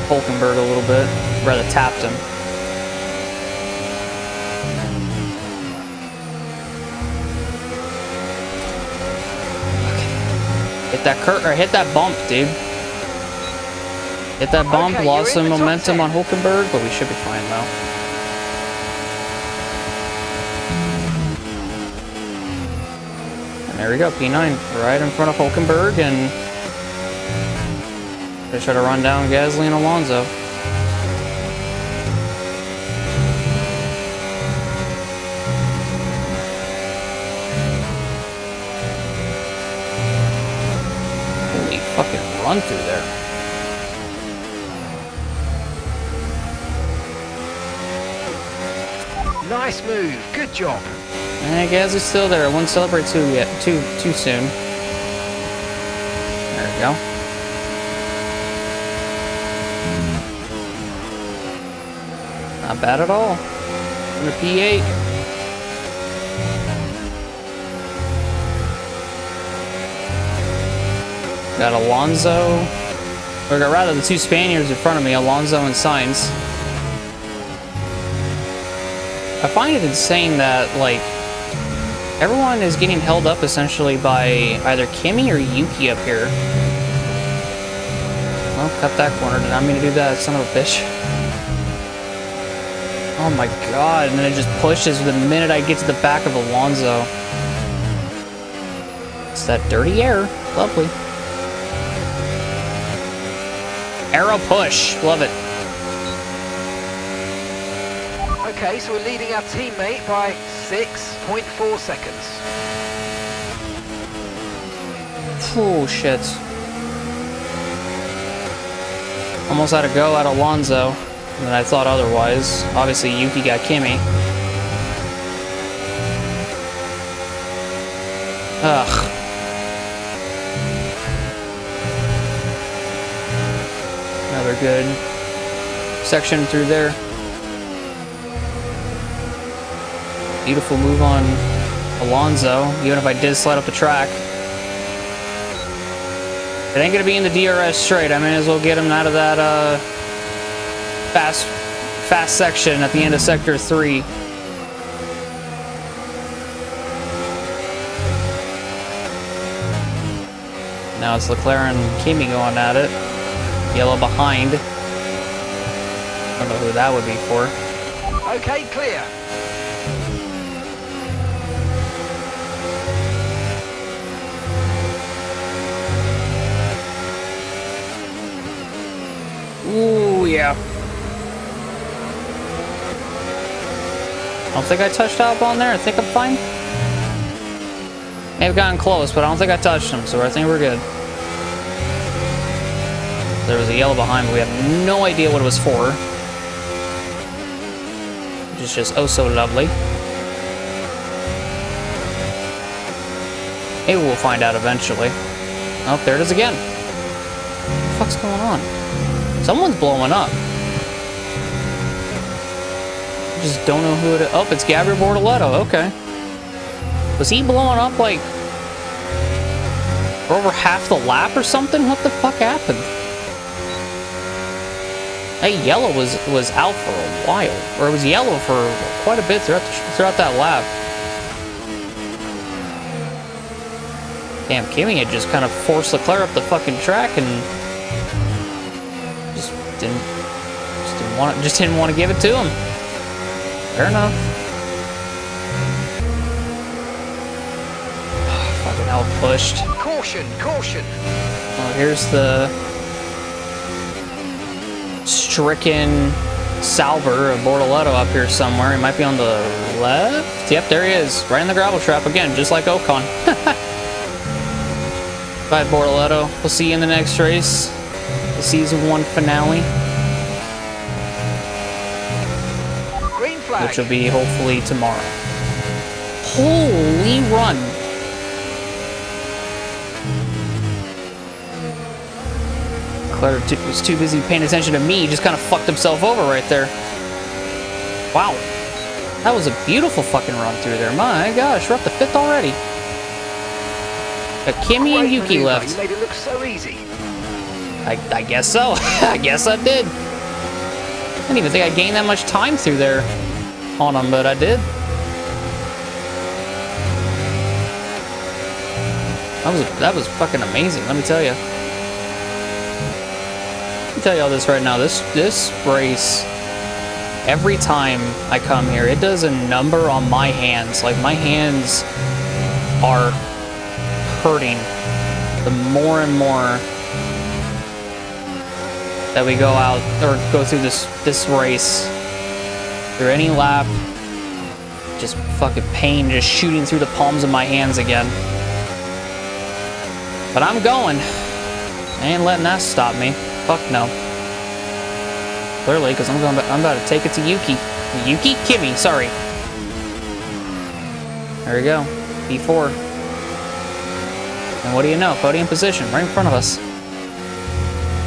Hulkenberg a little bit. Rather tapped him. Hit that hit that bump, dude. Hit that bump, Okay, lost you're in some the top momentum 10. on Hulkenberg, but we should be fine though. And there we go, P9 right in front of Hulkenberg, and they try to run down Gasly and Alonso. Holy fucking run through there. Nice move. Good job. And Gasly's still there. I wouldn't celebrate too soon. There we go. Not bad at all. In the P8. Got Alonso. Or rather, the two Spaniards in front of me, Alonso and Sainz. I find it insane that, like, everyone is getting held up essentially by either Kimi or Yuki up here. Well, cut that corner. Did not mean to do that, son of a bitch. Oh my god, and then it just pushes the minute I get to the back of Alonso. It's that dirty air. Lovely. Arrow push. Love it. Okay, so we're leading our teammate by 6.4 seconds. Oh shit. Almost had to go at Alonso. And I thought otherwise. Obviously, Yuki got Kimi. Ugh. Another good section through there. Beautiful move on Alonso, even if I did slide up the track. It ain't gonna be in the DRS straight. I may as well get him out of that fast section at the end of sector 3. Now it's Leclerc and Kimi going at it. Yellow behind. I don't know who that would be for. Okay, clear. Ooh, yeah. I don't think I touched Albon there. I think I'm fine. May have gotten close, but I don't think I touched him, so I think we're good. There was a yellow behind, but we have no idea what it was for. Which is just oh so lovely. Maybe we'll find out eventually. Oh, there it is again. What the fuck's going on? Someone's blowing up. I just don't know who it is. Oh, it's Gabriel Bortoletto. Okay. Was he blowing up like for over half the lap or something? What the fuck happened? Hey, yellow was out for a while, or it was yellow for quite a bit throughout that lap. Damn, Kimi had just kind of forced Leclerc up the fucking track and just didn't want to give it to him. Fair enough. Fucking out pushed. Caution, caution. Oh, here's the stricken Salver of Bortoletto up here somewhere. He might be on the left. Yep, there he is. Right in the gravel trap again, just like Ocon. Bye, Bortoletto. We'll see you in the next race. The season 1 finale. Green flag. Which will be hopefully tomorrow. Holy run. Leclerc was too busy paying attention to me. He just kind of fucked himself over right there. Wow. That was a beautiful fucking run through there. My gosh, we're up to 5th already. Got Kimi and Yuki maneuver. left. You made it look so easy. I guess so. I guess I did. I didn't even think I gained that much time through there on him, but I did. That was fucking amazing, let me tell you. Let me tell you all this right now. This race, every time I come here, it does a number on my hands. Like, my hands are hurting the more and more that we go out or go through this race. Through any lap, just fucking pain just shooting through the palms of my hands again. But I'm going. I ain't letting that stop me. Fuck no. Clearly, because I'm about to take it to Yuki. Kimi, sorry. There we go. P4. And what do you know? Podium position, right in front of us.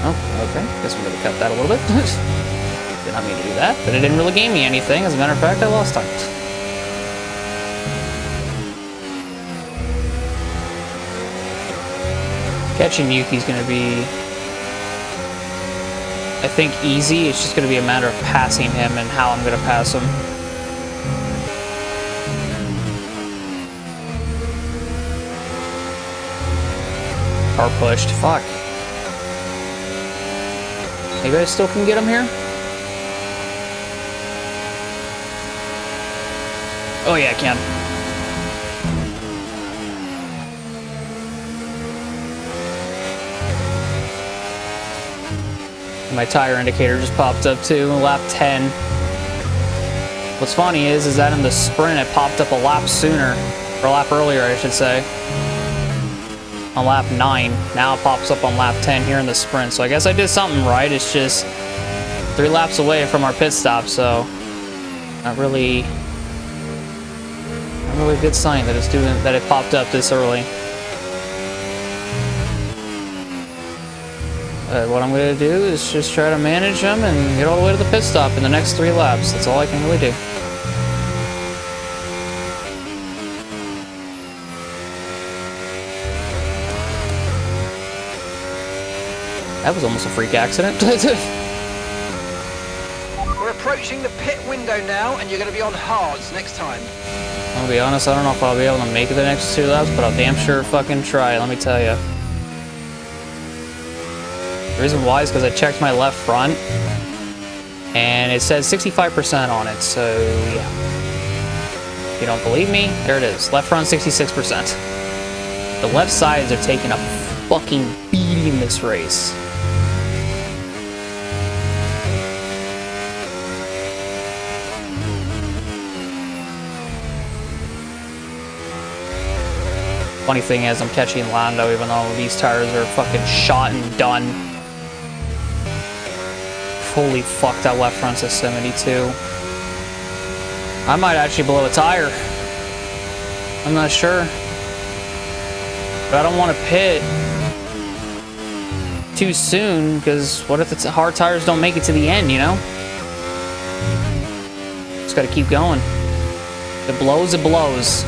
Oh, okay. Guess we're gonna cut that a little bit. Did not mean to do that, but it didn't really gain me anything. As a matter of fact, I lost time. Catching Yuki's gonna be, I think, easy. It's just gonna be a matter of passing him and how I'm gonna pass him. Car pushed. Fuck. Maybe I still can get him here? Oh yeah, I can. My tire indicator just popped up too, lap 10. What's funny is that in the sprint it popped up a lap sooner, or a lap earlier I should say. On lap 9. Now it pops up on lap 10 here in the sprint. So I guess I did something right. It's just 3 laps away from our pit stop, so not really a good sign that it popped up this early. What I'm going to do is just try to manage them and get all the way to the pit stop in the next 3 laps. That's all I can really do. That was almost a freak accident. We're approaching the pit window now, and you're going to be on hards next time. I'll be honest, I don't know if I'll be able to make it the next 2 laps, but I'll damn sure fucking try, let me tell you. The reason why is because I checked my left front, and it says 65% on it, so yeah. If you don't believe me, there it is. Left front, 66%. The left sides are taking a fucking beating this race. Funny thing is, I'm catching Lando even though these tires are fucking shot and done. Holy fuck, that left front's a 72. I might actually blow a tire. I'm not sure. But I don't want to pit too soon, because what if the hard tires don't make it to the end, you know? Just gotta keep going. If it blows, it blows.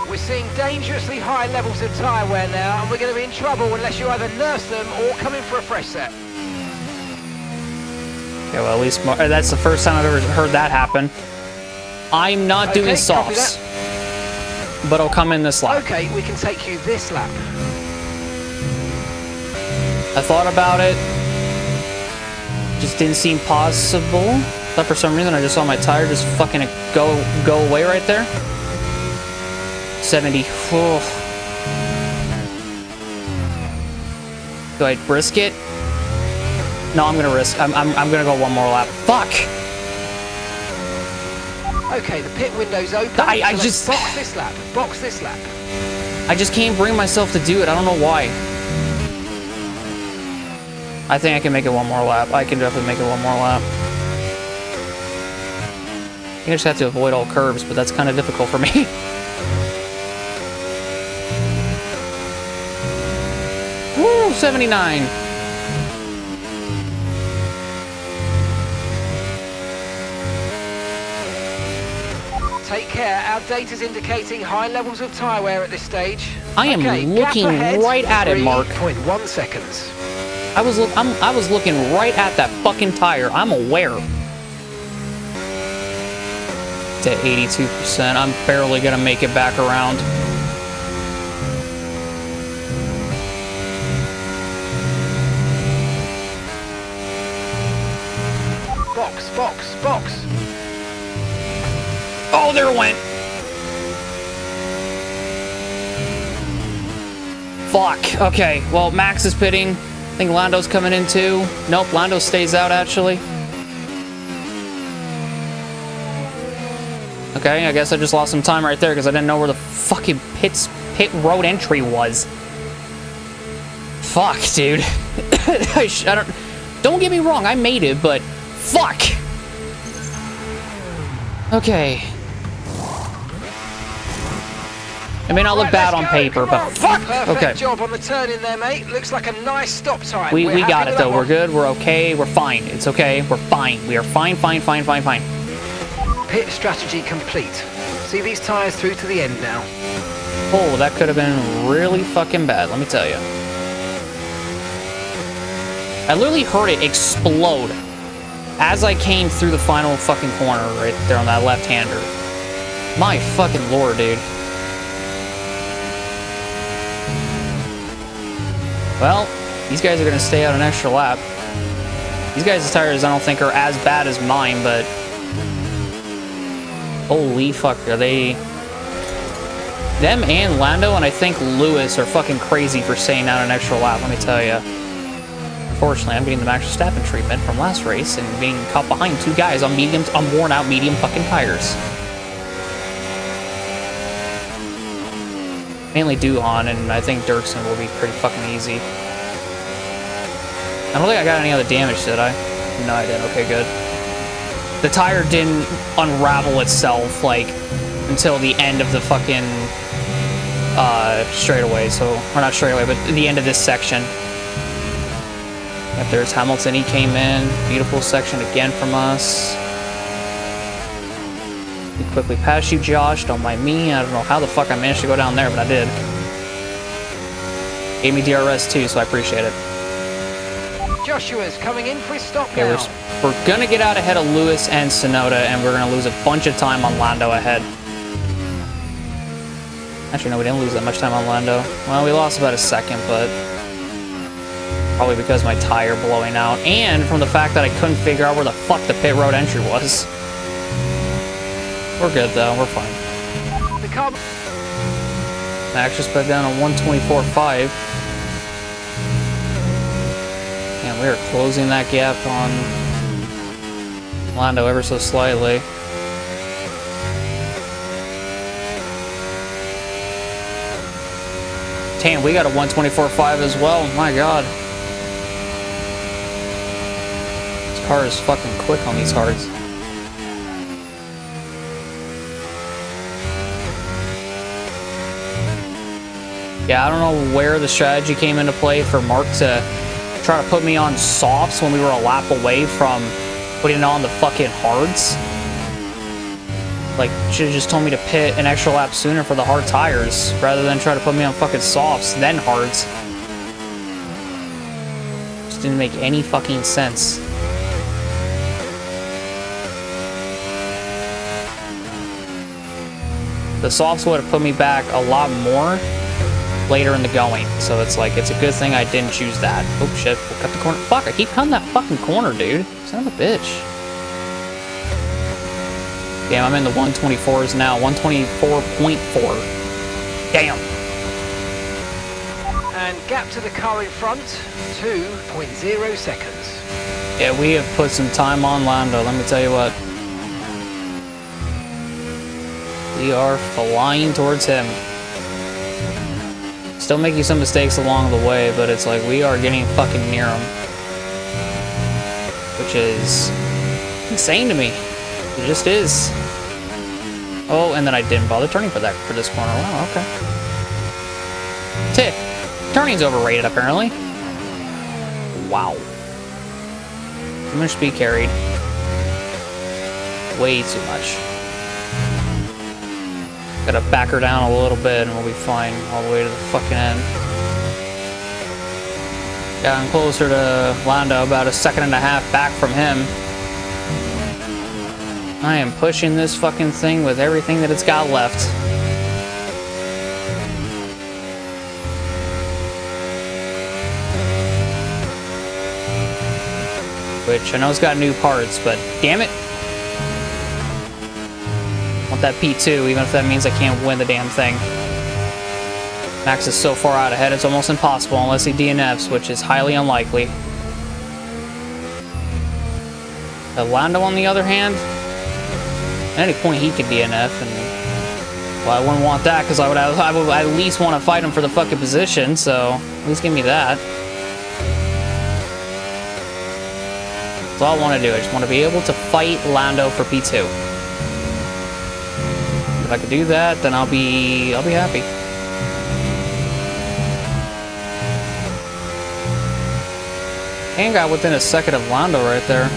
We're seeing dangerously high levels of tyre wear now, and we're going to be in trouble unless you either nurse them or come in for a fresh set. Okay, well, at least that's the first time I've ever heard that happen. I'm not doing softs, but I'll come in this lap. Okay, we can take you this lap. I thought about it, just didn't seem possible. But for some reason, I just saw my tire just fucking go away right there. 70. Oh. Do I risk it? No, I'm gonna risk. I'm gonna go one more lap. Fuck. Okay, the pit window's open. I so just box this lap. Box this lap. I just can't bring myself to do it. I don't know why. I think I can make it one more lap. I can definitely make it one more lap. I think I just have to avoid all curves, but that's kind of difficult for me. Woo, 79. Take care, our data's indicating high levels of tyre wear at this stage. I am looking right at it, Mark. 3.1 seconds. I was looking right at that fucking tire. I'm aware. To 82%. I'm barely gonna make it back around. Box, box, box. Oh, there it went. Fuck. Okay. Well, Max is pitting. I think Lando's coming in too. Nope, Lando stays out actually. Okay, I guess I just lost some time right there because I didn't know where the fucking pit road entry was. Fuck, dude. Don't get me wrong, I made it, but fuck. Okay. It may not look bad on paper, but fuck. Perfect Okay. job on the turn in there, mate. Looks like a nice stop time. We We're got happy it with though. that We're one. good. We're okay. We're fine. It's okay. We're fine. We are fine. Pit strategy complete. See these tyres through to the end now. Oh, that could have been really fucking bad, let me tell you. I literally heard it explode as I came through the final fucking corner right there on that left-hander. My fucking lord, dude. Well, these guys are going to stay out an extra lap. These guys' tires I don't think are as bad as mine, but... Holy fuck, are they... Them and Lando and I think Lewis are fucking crazy for staying out an extra lap, let me tell you. Unfortunately, I'm getting the Max Verstappen treatment from last race and being caught behind two guys on worn out medium fucking tires. Mainly Duhan, and I think Durksen will be pretty fucking easy. I don't think I got any other damage, did I? No, I didn't. Okay, good. The tire didn't unravel itself, like, until the end of the fucking, straightaway, so, or not straightaway, but the end of this section. Yep, there's Hamilton, he came in. Beautiful section again from us. We quickly passed you, Josh, don't mind me. I don't know how the fuck I managed to go down there, but I did. Gave me DRS too, so I appreciate it. Joshua's coming in for his stop Okay, now. we're gonna get out ahead of Lewis and Tsunoda, and we're gonna lose a bunch of time on Lando ahead. Actually, no, we didn't lose that much time on Lando. Well, we lost about a second, but probably because my tire blowing out, and from the fact that I couldn't figure out where the fuck the pit road entry was. We're good though, we're fine. The car... Max just put down a 124.5. And we are closing that gap on Lando ever so slightly. Damn, we got a 124.5 as well. My god. This car is fucking quick on these hards. Yeah, I don't know where the strategy came into play for Mark to try to put me on softs when we were a lap away from putting on the fucking hards. Like, should have just told me to pit an extra lap sooner for the hard tires, rather than try to put me on fucking softs, then hards. Just didn't make any fucking sense. The softs would have put me back a lot more later in the going, so it's like, it's a good thing I didn't choose that. Oh shit, we'll cut the corner. Fuck, I keep cutting that fucking corner, dude. Son of a bitch. Damn, I'm in the 124s now. 124.4. Damn. And gap to the car in front, 2.0 seconds. Yeah, we have put some time on Lando, let me tell you what. We are flying towards him. Still making some mistakes along the way, but it's like we are getting fucking near them. Which is insane to me. It just is. Oh, and then I didn't bother turning for this corner. Wow, okay. Tick. Turning's overrated, apparently. Wow. Too much speed carried. Way too much. Gotta back her down a little bit and we'll be fine all the way to the fucking end. Gotten closer to Lando, about a second and a half back from him. I am pushing this fucking thing with everything that it's got left. Which I know it's got new parts, but damn it. I want that P2, even if that means I can't win the damn thing. Max is so far out ahead, it's almost impossible unless he DNFs, which is highly unlikely. Lando, on the other hand, at any point he could DNF, and well, I wouldn't want that because I would at least want to fight him for the fucking position. So at least give me that. That's all I want to do. I just want to be able to fight Lando for P2. If I could do that, then I'll be happy. And got within a second of Lando right there.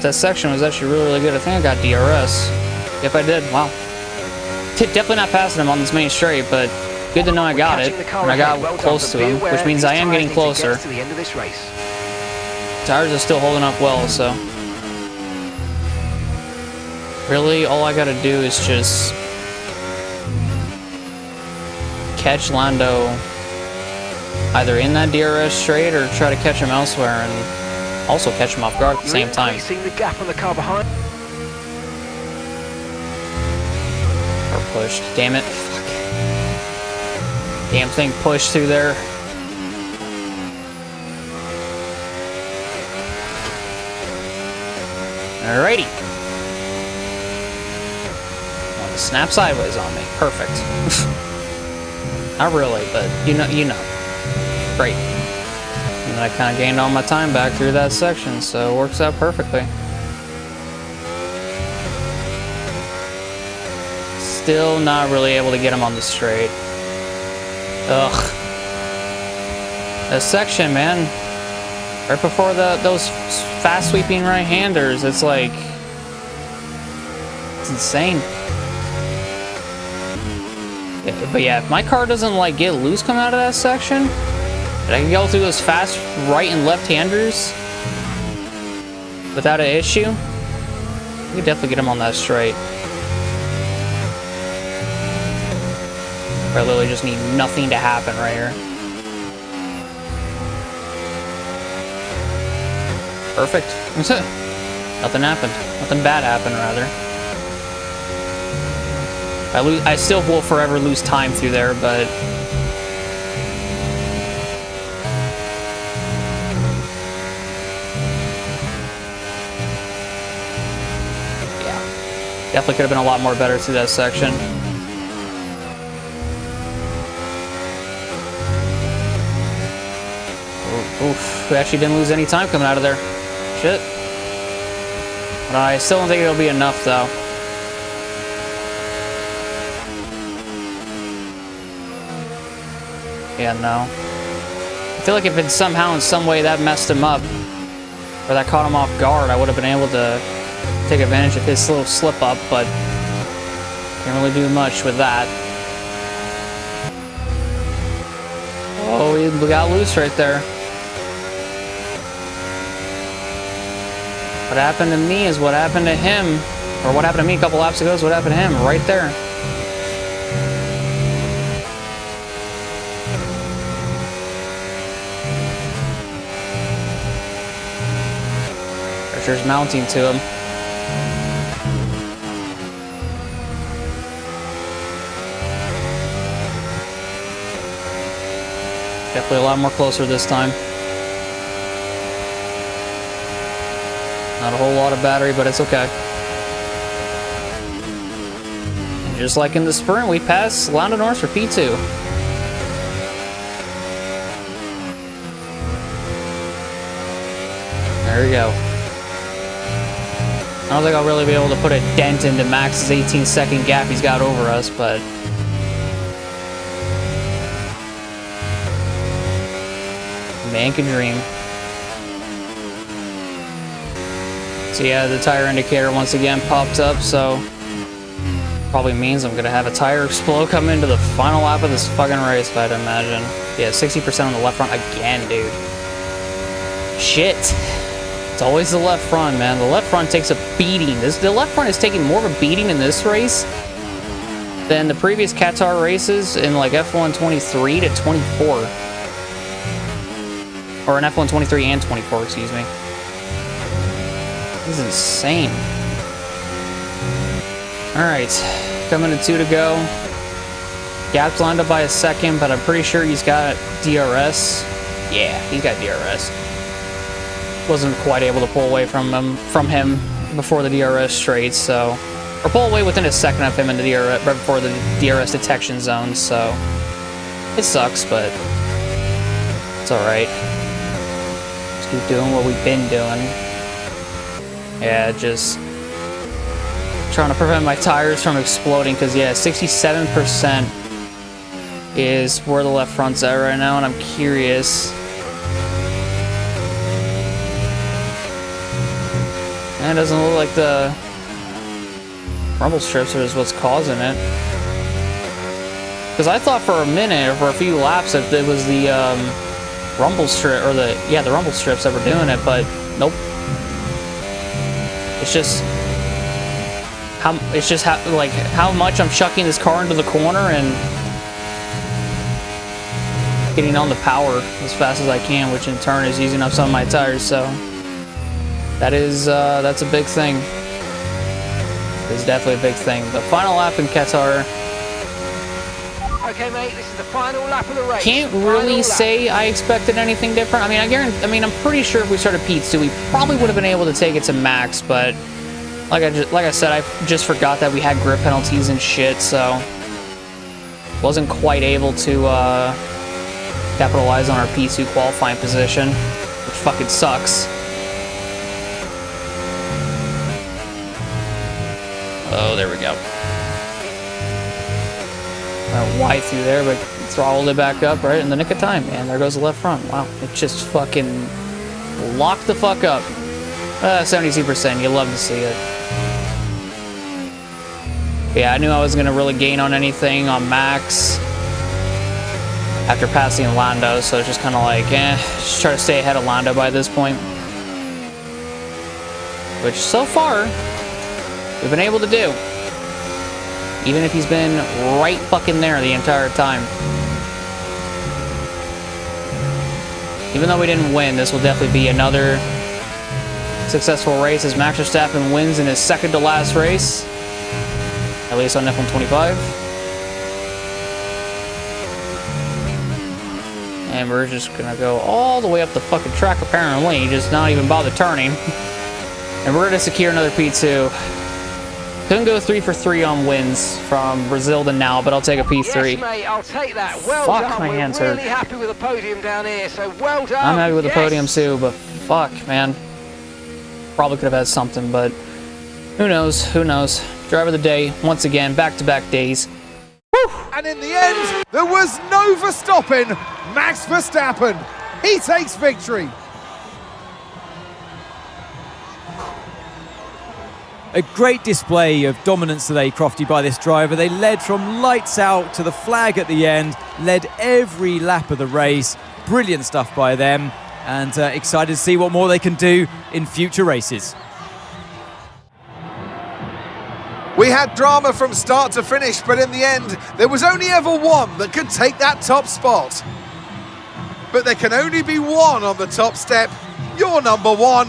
That section was actually really, really good. I think I got DRS. If I did, wow. Definitely not passing him on this main straight, but good to know I got it. And I got close to him, which means I am getting closer. Tires are still holding up well, so. Really, all I gotta do is just catch Lando either in that DRS straight or try to catch him elsewhere and also catch him off guard at the same time. The gap on the car behind. Or pushed. Damn it. Fuck. Damn thing pushed through there. Alrighty. Well, snap sideways on me. Perfect. Not really, but you know. Great. And I kind of gained all my time back through that section, so it works out perfectly. Still not really able to get him on the straight. Ugh. That section, man. Right before those fast sweeping right-handers, it's like... It's insane. Yeah, but yeah, if my car doesn't like get loose coming out of that section, and I can go through those fast right and left-handers without an issue, we could definitely get him on that straight. I literally just need nothing to happen right here. Perfect. Nothing happened. Nothing bad happened, rather. I still will forever lose time through there, but... yeah. Definitely could have been a lot more better through that section. Oof, we actually didn't lose any time coming out of there. Shit. But I still don't think it'll be enough, though. Yeah, no. I feel like if it somehow in some way that messed him up, or that caught him off guard, I would have been able to take advantage of his little slip up, but can't really do much with that. Oh, we got loose right there. What happened to me is what happened to him, or what happened to me a couple laps ago is what happened to him, right there. Pressure's mounting to him. Definitely a lot more closer this time. Not a whole lot of battery, but it's okay. just like in the sprint, we pass Lando Norris for P2. There we go. I don't think I'll really be able to put a dent into Max's 18-second gap he's got over us, but... man can dream. So yeah, the tire indicator once again popped up, so... probably means I'm gonna have a tire explode come into the final lap of this fucking race, if I'd imagine. Yeah, 60% on the left front again, dude. Shit. It's always the left front, man. The left front takes a beating. The left front is taking more of a beating in this race than the previous Qatar races in like F1 23 to 24. Or in F1 23 and 24, excuse me. This is insane. Alright, coming to 2 to go. Gap's lined up by a second, but I'm pretty sure he's got DRS. Yeah, he's got DRS. Wasn't quite able to pull away from him before the DRS straight, so... or pull away within a second of him in the DRS, right before the DRS detection zone, so... it sucks, but... it's alright. Just keep doing what we've been doing. Yeah, just... trying to prevent my tires from exploding, because yeah, 67% is where the left front's at right now, and I'm curious. And it doesn't look like the rumble strips is what's causing it. Because I thought for a minute, or for a few laps, that it was the rumble strip, or the rumble strips that were doing it, but nope. It's just how much I'm chucking this car into the corner and getting on the power as fast as I can, which in turn is using up some of my tires. So that's a big thing. It's definitely a big thing. The final lap in Qatar. Okay, mate, this is the final lap of the race. Can't really say I expected anything different. I mean, I'm pretty sure if we started P2, we probably would have been able to take it to max, but like I said, I just forgot that we had grip penalties and shit, so wasn't quite able to capitalize on our P2 qualifying position, which fucking sucks. Oh, there we go. Went wide through there, but throttled it back up right in the nick of time. And there goes the left front. Wow, it just fucking locked the fuck up. 72%, you love to see it. But yeah, I knew I wasn't going to really gain on anything on max after passing Lando, so it's just kind of like, just try to stay ahead of Lando by this point. Which, so far, we've been able to do. Even if he's been right fucking there the entire time. Even though we didn't win, this will definitely be another successful race as Max Verstappen wins in his second to last race. At least on F1 25. And we're just gonna go all the way up the fucking track apparently, just not even bother turning. And we're gonna secure another P2. Couldn't go 3 for 3 on wins from Brazil to now, but I'll take a P3. Yes, mate, I'll take that. Well fuck, done. my hands We're hurt. really happy with the podium down here, so well done. I'm happy with the podium too, but fuck, man. Probably could have had something, but who knows? Who knows? Driver of the day, once again, back-to-back days. Woo! And in the end, there was no Verstappen. Max Verstappen, he takes victory. A great display of dominance today, Crofty, by this driver. They led from lights out to the flag at the end, led every lap of the race. Brilliant stuff by them, and excited to see what more they can do in future races. We had drama from start to finish, but in the end, there was only ever one that could take that top spot. But there can only be one on the top step. Your number one,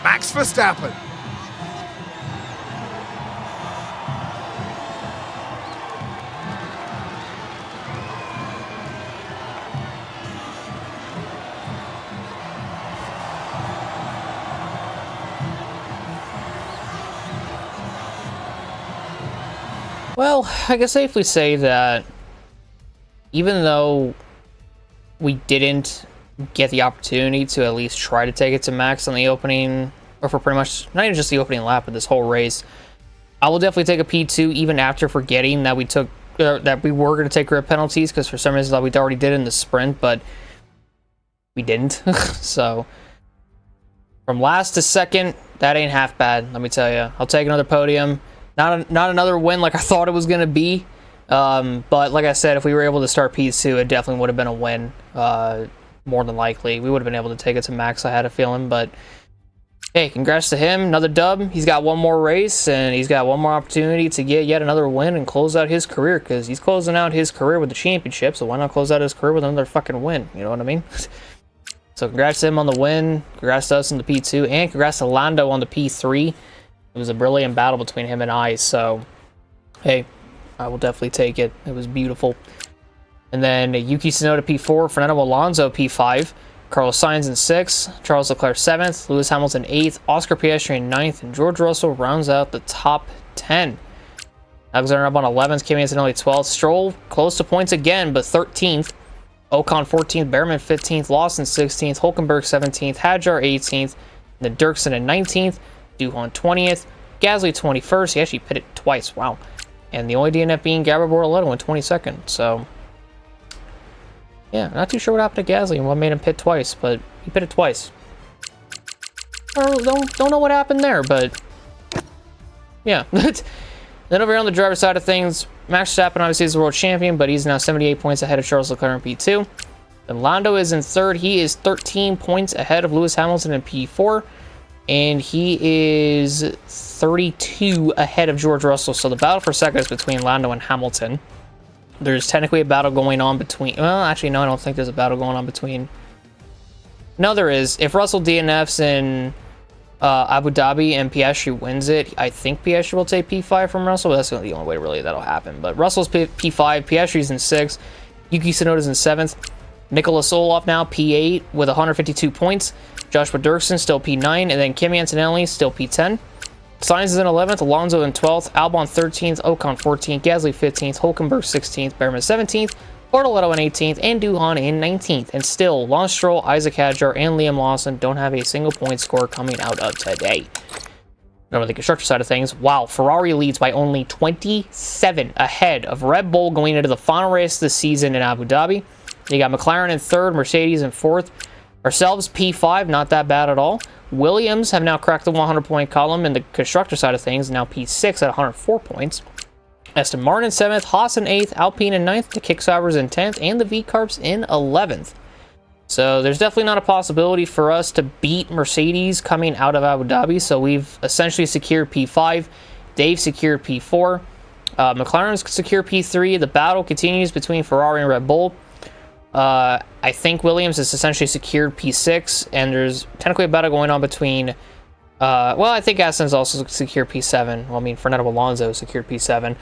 Max Verstappen. Well, I can safely say that even though we didn't get the opportunity to at least try to take it to max on the opening, or for pretty much, not even just the opening lap, but this whole race, I will definitely take a P2 even after forgetting that we took, that we were going to take grid penalties, because for some reason I thought we already did in the sprint, but we didn't. So, from last to second, that ain't half bad, let me tell you. I'll take another podium. Not another win like I thought it was going to be. But like I said, if we were able to start P2, it definitely would have been a win. More than likely. We would have been able to take it to max, I had a feeling. But hey, congrats to him. Another dub. He's got one more race, and he's got one more opportunity to get yet another win and close out his career, because he's closing out his career with the championship, so why not close out his career with another fucking win? You know what I mean? So congrats to him on the win. Congrats to us on the P2, and congrats to Lando on the P3. It was a brilliant battle between him and I, so hey, I will definitely take it. It was beautiful. And then Yuki Tsunoda P4, Fernando Alonso P5, Carlos Sainz in 6th, Charles Leclerc 7th, Lewis Hamilton 8th, Oscar Piastri in 9th, and George Russell rounds out the top 10. Alexander Albon 11th, Kimi Antonelli 12th, Stroll close to points again, but 13th, Ocon 14th, Behrman 15th, Lawson 16th, Hulkenberg 17th, Hadjar 18th, and then Durksen in 19th, Duhan 20th, Gasly 21st, he actually pitted twice, wow. And the only DNF being Gabriel Bortoleto in 22nd, so yeah, not too sure what happened to Gasly and what made him pit twice, but he pitted twice. Don't know what happened there, but yeah. Then over here on the driver's side of things, Max Verstappen obviously is the world champion, but he's now 78 points ahead of Charles Leclerc in P2. Then Lando is in 3rd. He is 13 points ahead of Lewis Hamilton in P4. And he is 32 ahead of George Russell. So the battle for second is between Lando and Hamilton. There's technically a battle going on between... Well, actually, no, I don't think there's a battle going on between... No, there is. If Russell DNFs in Abu Dhabi and Piastri wins it, I think Piastri will take P5 from Russell, but that's the only way really that'll happen. But Russell's P5, Piastri's in 6th, Yuki Tsunoda's in 7th, Nikola Tsolov now P8 with 152 points, Joshua Durksen still P9, and then Kimi Antonelli still P10. Sainz is in 11th, Alonso in 12th, Albon 13th, Ocon 14th, Gasly 15th, Hulkenberg 16th, Behrman 17th, Bortoleto in 18th, and Duhan in 19th. And still, Lance Stroll, Isaac Hadjar, and Liam Lawson don't have a single point score coming out of today. Over the constructor side of things, wow, Ferrari leads by only 27 ahead of Red Bull going into the final race of the season in Abu Dhabi. You got McLaren in 3rd, Mercedes in 4th. Ourselves, P5, not that bad at all. Williams have now cracked the 100-point column in the constructor side of things, now P6 at 104 points. Aston Martin in 7th, Haas in 8th, Alpine in 9th, the Kicksauber's in 10th, and the V-Carps in 11th. So there's definitely not a possibility for us to beat Mercedes coming out of Abu Dhabi, so we've essentially secured P5. Dave secured P4. McLaren's secured P3. The battle continues between Ferrari and Red Bull. I think Williams has essentially secured P6, and there's technically a battle going on between... well, I think Aston's also secured P7. Well, I mean, Fernando Alonso secured P7.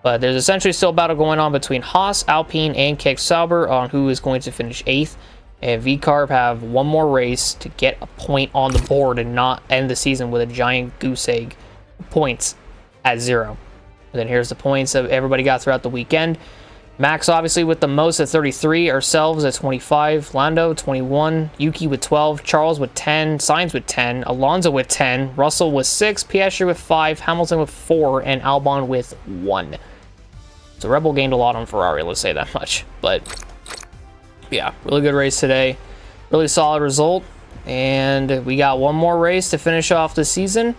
But there's essentially still a battle going on between Haas, Alpine, and Kicksauber on who is going to finish 8th. And V-Carb have one more race to get a point on the board and not end the season with a giant goose egg points at 0. And then here's the points that everybody got throughout the weekend. Max obviously with the most at 33, ourselves at 25, Lando 21, Yuki with 12, Charles with 10, Sainz with 10, Alonso with 10, Russell with 6, Piastri with 5, Hamilton with 4, and Albon with 1. So Red Bull gained a lot on Ferrari, let's say that much. But yeah, really good race today. Really solid result. And we got one more race to finish off the season.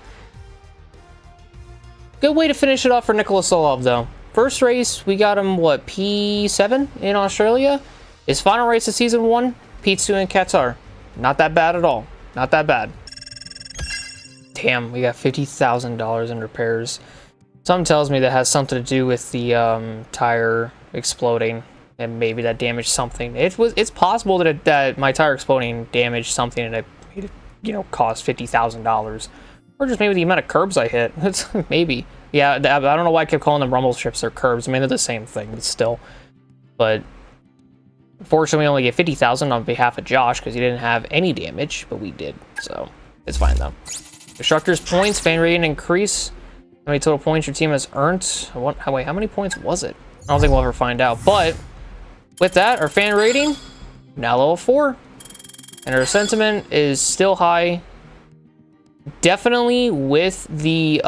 Good way to finish it off for Nikola Tsolov, though. First race, we got him, what, P7 in Australia? His final race of season 1, P2 in Qatar. Not that bad at all. Not that bad. Damn, we got $50,000 in repairs. Something tells me that has something to do with the tire exploding. And maybe that damaged something. It's possible that my tire exploding damaged something and it made it, you know, cost $50,000. Or just maybe the amount of curbs I hit. Maybe. Yeah, I don't know why I kept calling them rumble strips or curbs. I mean, they're the same thing, but still. But unfortunately, we only get $50,000 on behalf of Josh because he didn't have any damage, but we did. So it's fine though. Constructors points, fan rating increase. How many total points your team has earned? Wait, how many points was it? I don't think we'll ever find out. But with that, our fan rating, now level 4. And our sentiment is still high. Definitely with the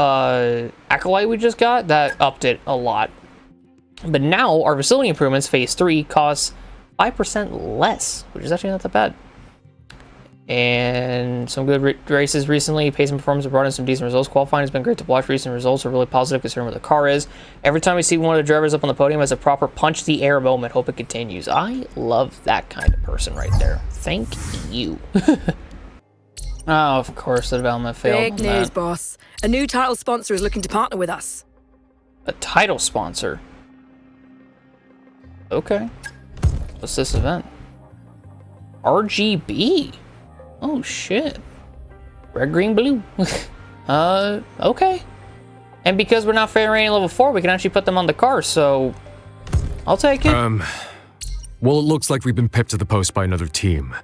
Acolyte we just got, that upped it a lot. But now our facility improvements, phase 3, costs 5% less, which is actually not that bad. And some good races recently. Pace and performance have brought in some decent results. Qualifying has been great to watch. Recent results are really positive considering where the car is. Every time we see one of the drivers up on the podium has a proper punch the air moment. Hope it continues. I love that kind of person right there. Thank you. Oh, of course, the development failed. Big news, boss. A new title sponsor is looking to partner with us. A title sponsor? Okay. What's this event? RGB? Oh, shit. Red, green, blue. Okay. And because we're not fan rating level 4, we can actually put them on the car, so I'll take it. Well, it looks like we've been pipped to the post by another team.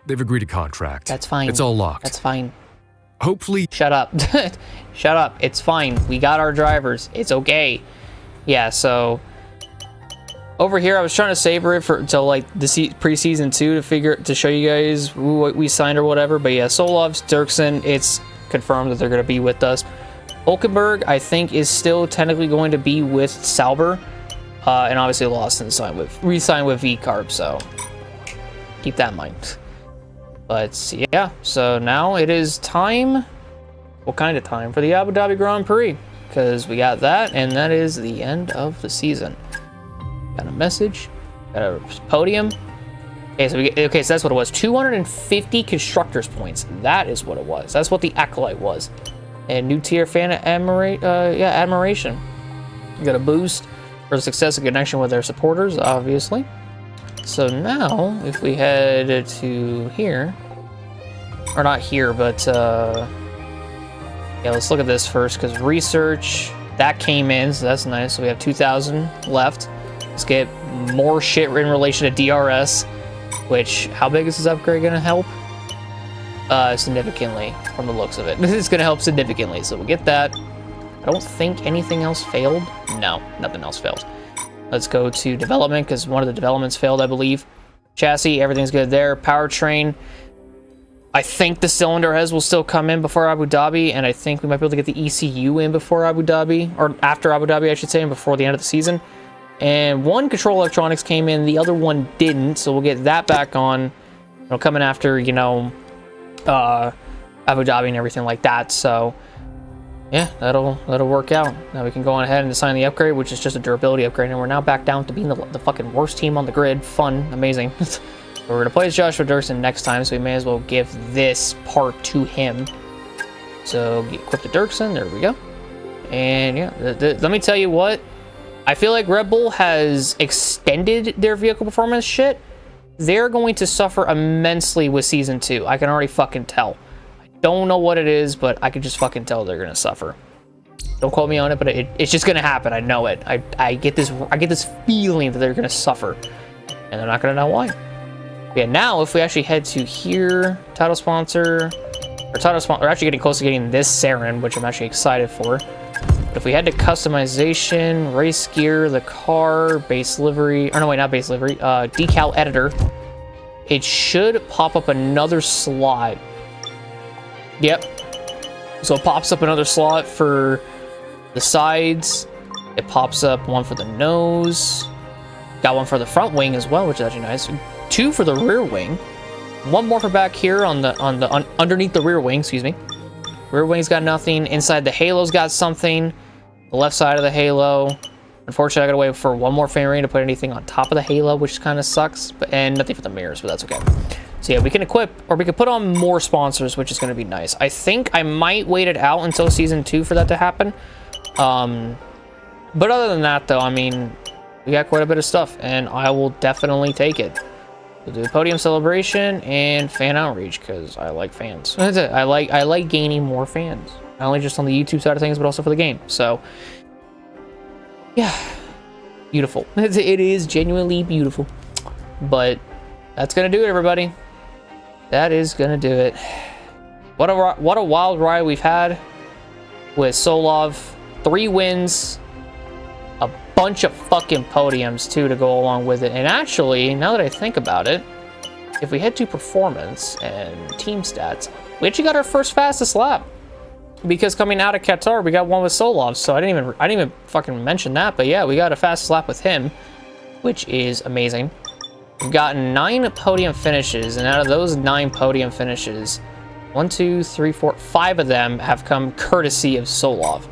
They've agreed a contract. That's fine. It's all locked. That's fine. Hopefully... Shut up. Shut up. It's fine. We got our drivers. It's okay. Yeah, so... Over here, I was trying to savor it for until like the preseason 2 to show you guys what we signed or whatever. But yeah, Tsolov, Durksen, it's confirmed that they're going to be with us. Hulkenberg, I think, is still technically going to be with Sauber, and obviously Lawson re-signed with V-Carb. So keep that in mind. But yeah, so now it is time. What kind of time for the Abu Dhabi Grand Prix? Because we got that, and that is the end of the season. Got a message, got a podium. Okay, so that's what it was. 250 constructors points. That is what it was. That's what the Acolyte was. And new tier fan admiration. You got a boost for the success and connection with their supporters, obviously. So now, if we head to here, or not here, but yeah, let's look at this first because research that came in, so that's nice. So we have 2,000 left. Let's get more shit in relation to DRS, which, how big is this upgrade going to help? Significantly, from the looks of it. It's going to help significantly, so we'll get that. I don't think anything else failed. No, nothing else failed. Let's go to development, because one of the developments failed, I believe. Chassis, everything's good there. Powertrain, I think the cylinder heads will still come in before Abu Dhabi, and I think we might be able to get the ECU in before Abu Dhabi, or after Abu Dhabi, I should say, and before the end of the season. And one control electronics came in, the other one didn't, so we'll get that back on. It'll come in after, you know, Abu Dhabi and everything like that. So yeah, that'll work out. Now we can go on ahead and assign the upgrade, which is just a durability upgrade, and we're now back down to being the fucking worst team on the grid. Fun, amazing. We're gonna play as Joshua Durksen next time, so we may as well give this part to him. So equip the Durksen, there we go. And yeah, let me tell you what, I feel like Red Bull has extended their vehicle performance shit. They're going to suffer immensely with Season 2. I can already fucking tell. I don't know what it is, but I can just fucking tell they're going to suffer. Don't quote me on it, but it's just going to happen. I know it. I get this feeling that they're going to suffer. And they're not going to know why. Yeah, now if we actually head to here, title sponsor, we're actually getting close to getting this Saren, which I'm actually excited for. If we head to customization, race gear, the car, base livery, or no, wait, not base livery, decal editor, it should pop up another slot. Yep. So it pops up another slot for the sides. It pops up one for the nose. Got one for the front wing as well, which is actually nice. 2 for the rear wing. 1 more for back here on underneath the rear wing, excuse me. Rear wing's got nothing. Inside the halo's got something. The left side of the halo. Unfortunately, I gotta wait for 1 more fan rating to put anything on top of the halo, which kind of sucks. And nothing for the mirrors, but that's okay. So yeah, we can equip, or we can put on more sponsors, which is gonna be nice. I think I might wait it out until Season 2 for that to happen. But other than that, though, I mean, we got quite a bit of stuff, and I will definitely take it. We'll do a podium celebration and fan outreach because I like fans. That's it. I like gaining more fans, not only just on the YouTube side of things, but also for the game. So yeah, beautiful. It is genuinely beautiful. But that's gonna do it, everybody. That is gonna do it. What a wild ride we've had with Tsolov, 3 wins, a bunch of fucking podiums too to go along with it. And actually, now that I think about it, if we head to performance and team stats, we actually got our first fastest lap. Because coming out of Qatar, we got one with Tsolov, so I didn't even fucking mention that. But yeah, we got a fastest lap with him, which is amazing. We've gotten 9 podium finishes, and out of those 9 podium finishes, 1, 2, 3, 4, 5 of them have come courtesy of Tsolov.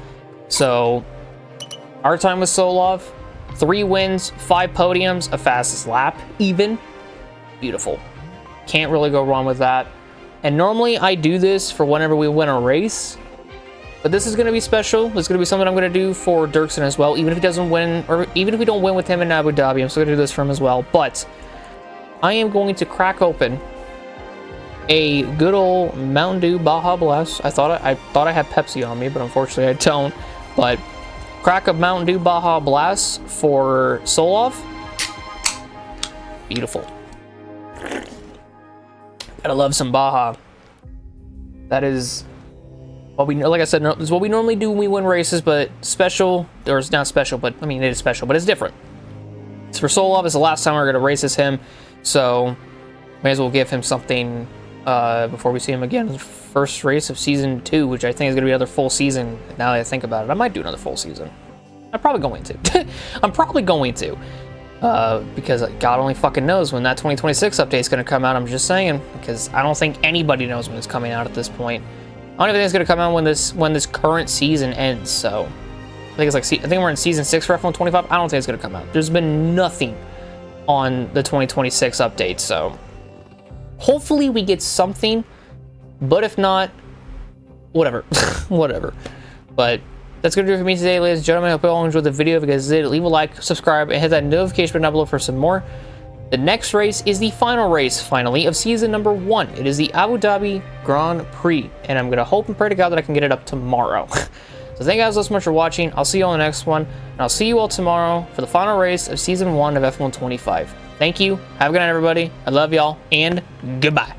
So our time with Tsolov, 3 wins, 5 podiums, a fastest lap, even. Beautiful. Can't really go wrong with that. And normally I do this for whenever we win a race. But this is going to be special. This is going to be something I'm going to do for Durksen as well. Even if he doesn't win, or even if we don't win with him in Abu Dhabi, I'm still going to do this for him as well. But I am going to crack open a good old Mountain Dew Baja Blast. I thought I had Pepsi on me, but unfortunately I don't. But crack a Mountain Dew Baja Blast for Tsolov. Beautiful. Gotta love some Baja. That is what we, like I said, is what we normally do when we win races, but special, or it's not special, but I mean, it is special, but it's different. It's for Tsolov. It's the last time we're gonna race as him, so may as well give him something before we see him again. First race of season 2, which I think is gonna be another full season. Now that I think about it, I might do another full season. I'm probably going to. I'm probably going to. Because God only fucking knows when that 2026 update is going to come out. I'm just saying, because I don't think anybody knows when it's coming out at this point. I don't even think it's going to come out when this current season ends. So I think it's like, I think we're in season 6 for F1 25. I don't think it's going to come out. There's been nothing on the 2026 update, so hopefully we get something. But if not, whatever, whatever. But that's going to do it for me today, ladies and gentlemen. I hope you all enjoyed the video. If you guys did, leave a like, subscribe, and hit that notification button down below for some more. The next race is the final race, finally, of season number 1. It is the Abu Dhabi Grand Prix, and I'm going to hope and pray to God that I can get it up tomorrow. So thank you guys so much for watching. I'll see you all in the next one, and I'll see you all tomorrow for the final race of season 1 of F1 25. Thank you. Have a good night, everybody. I love y'all, and goodbye.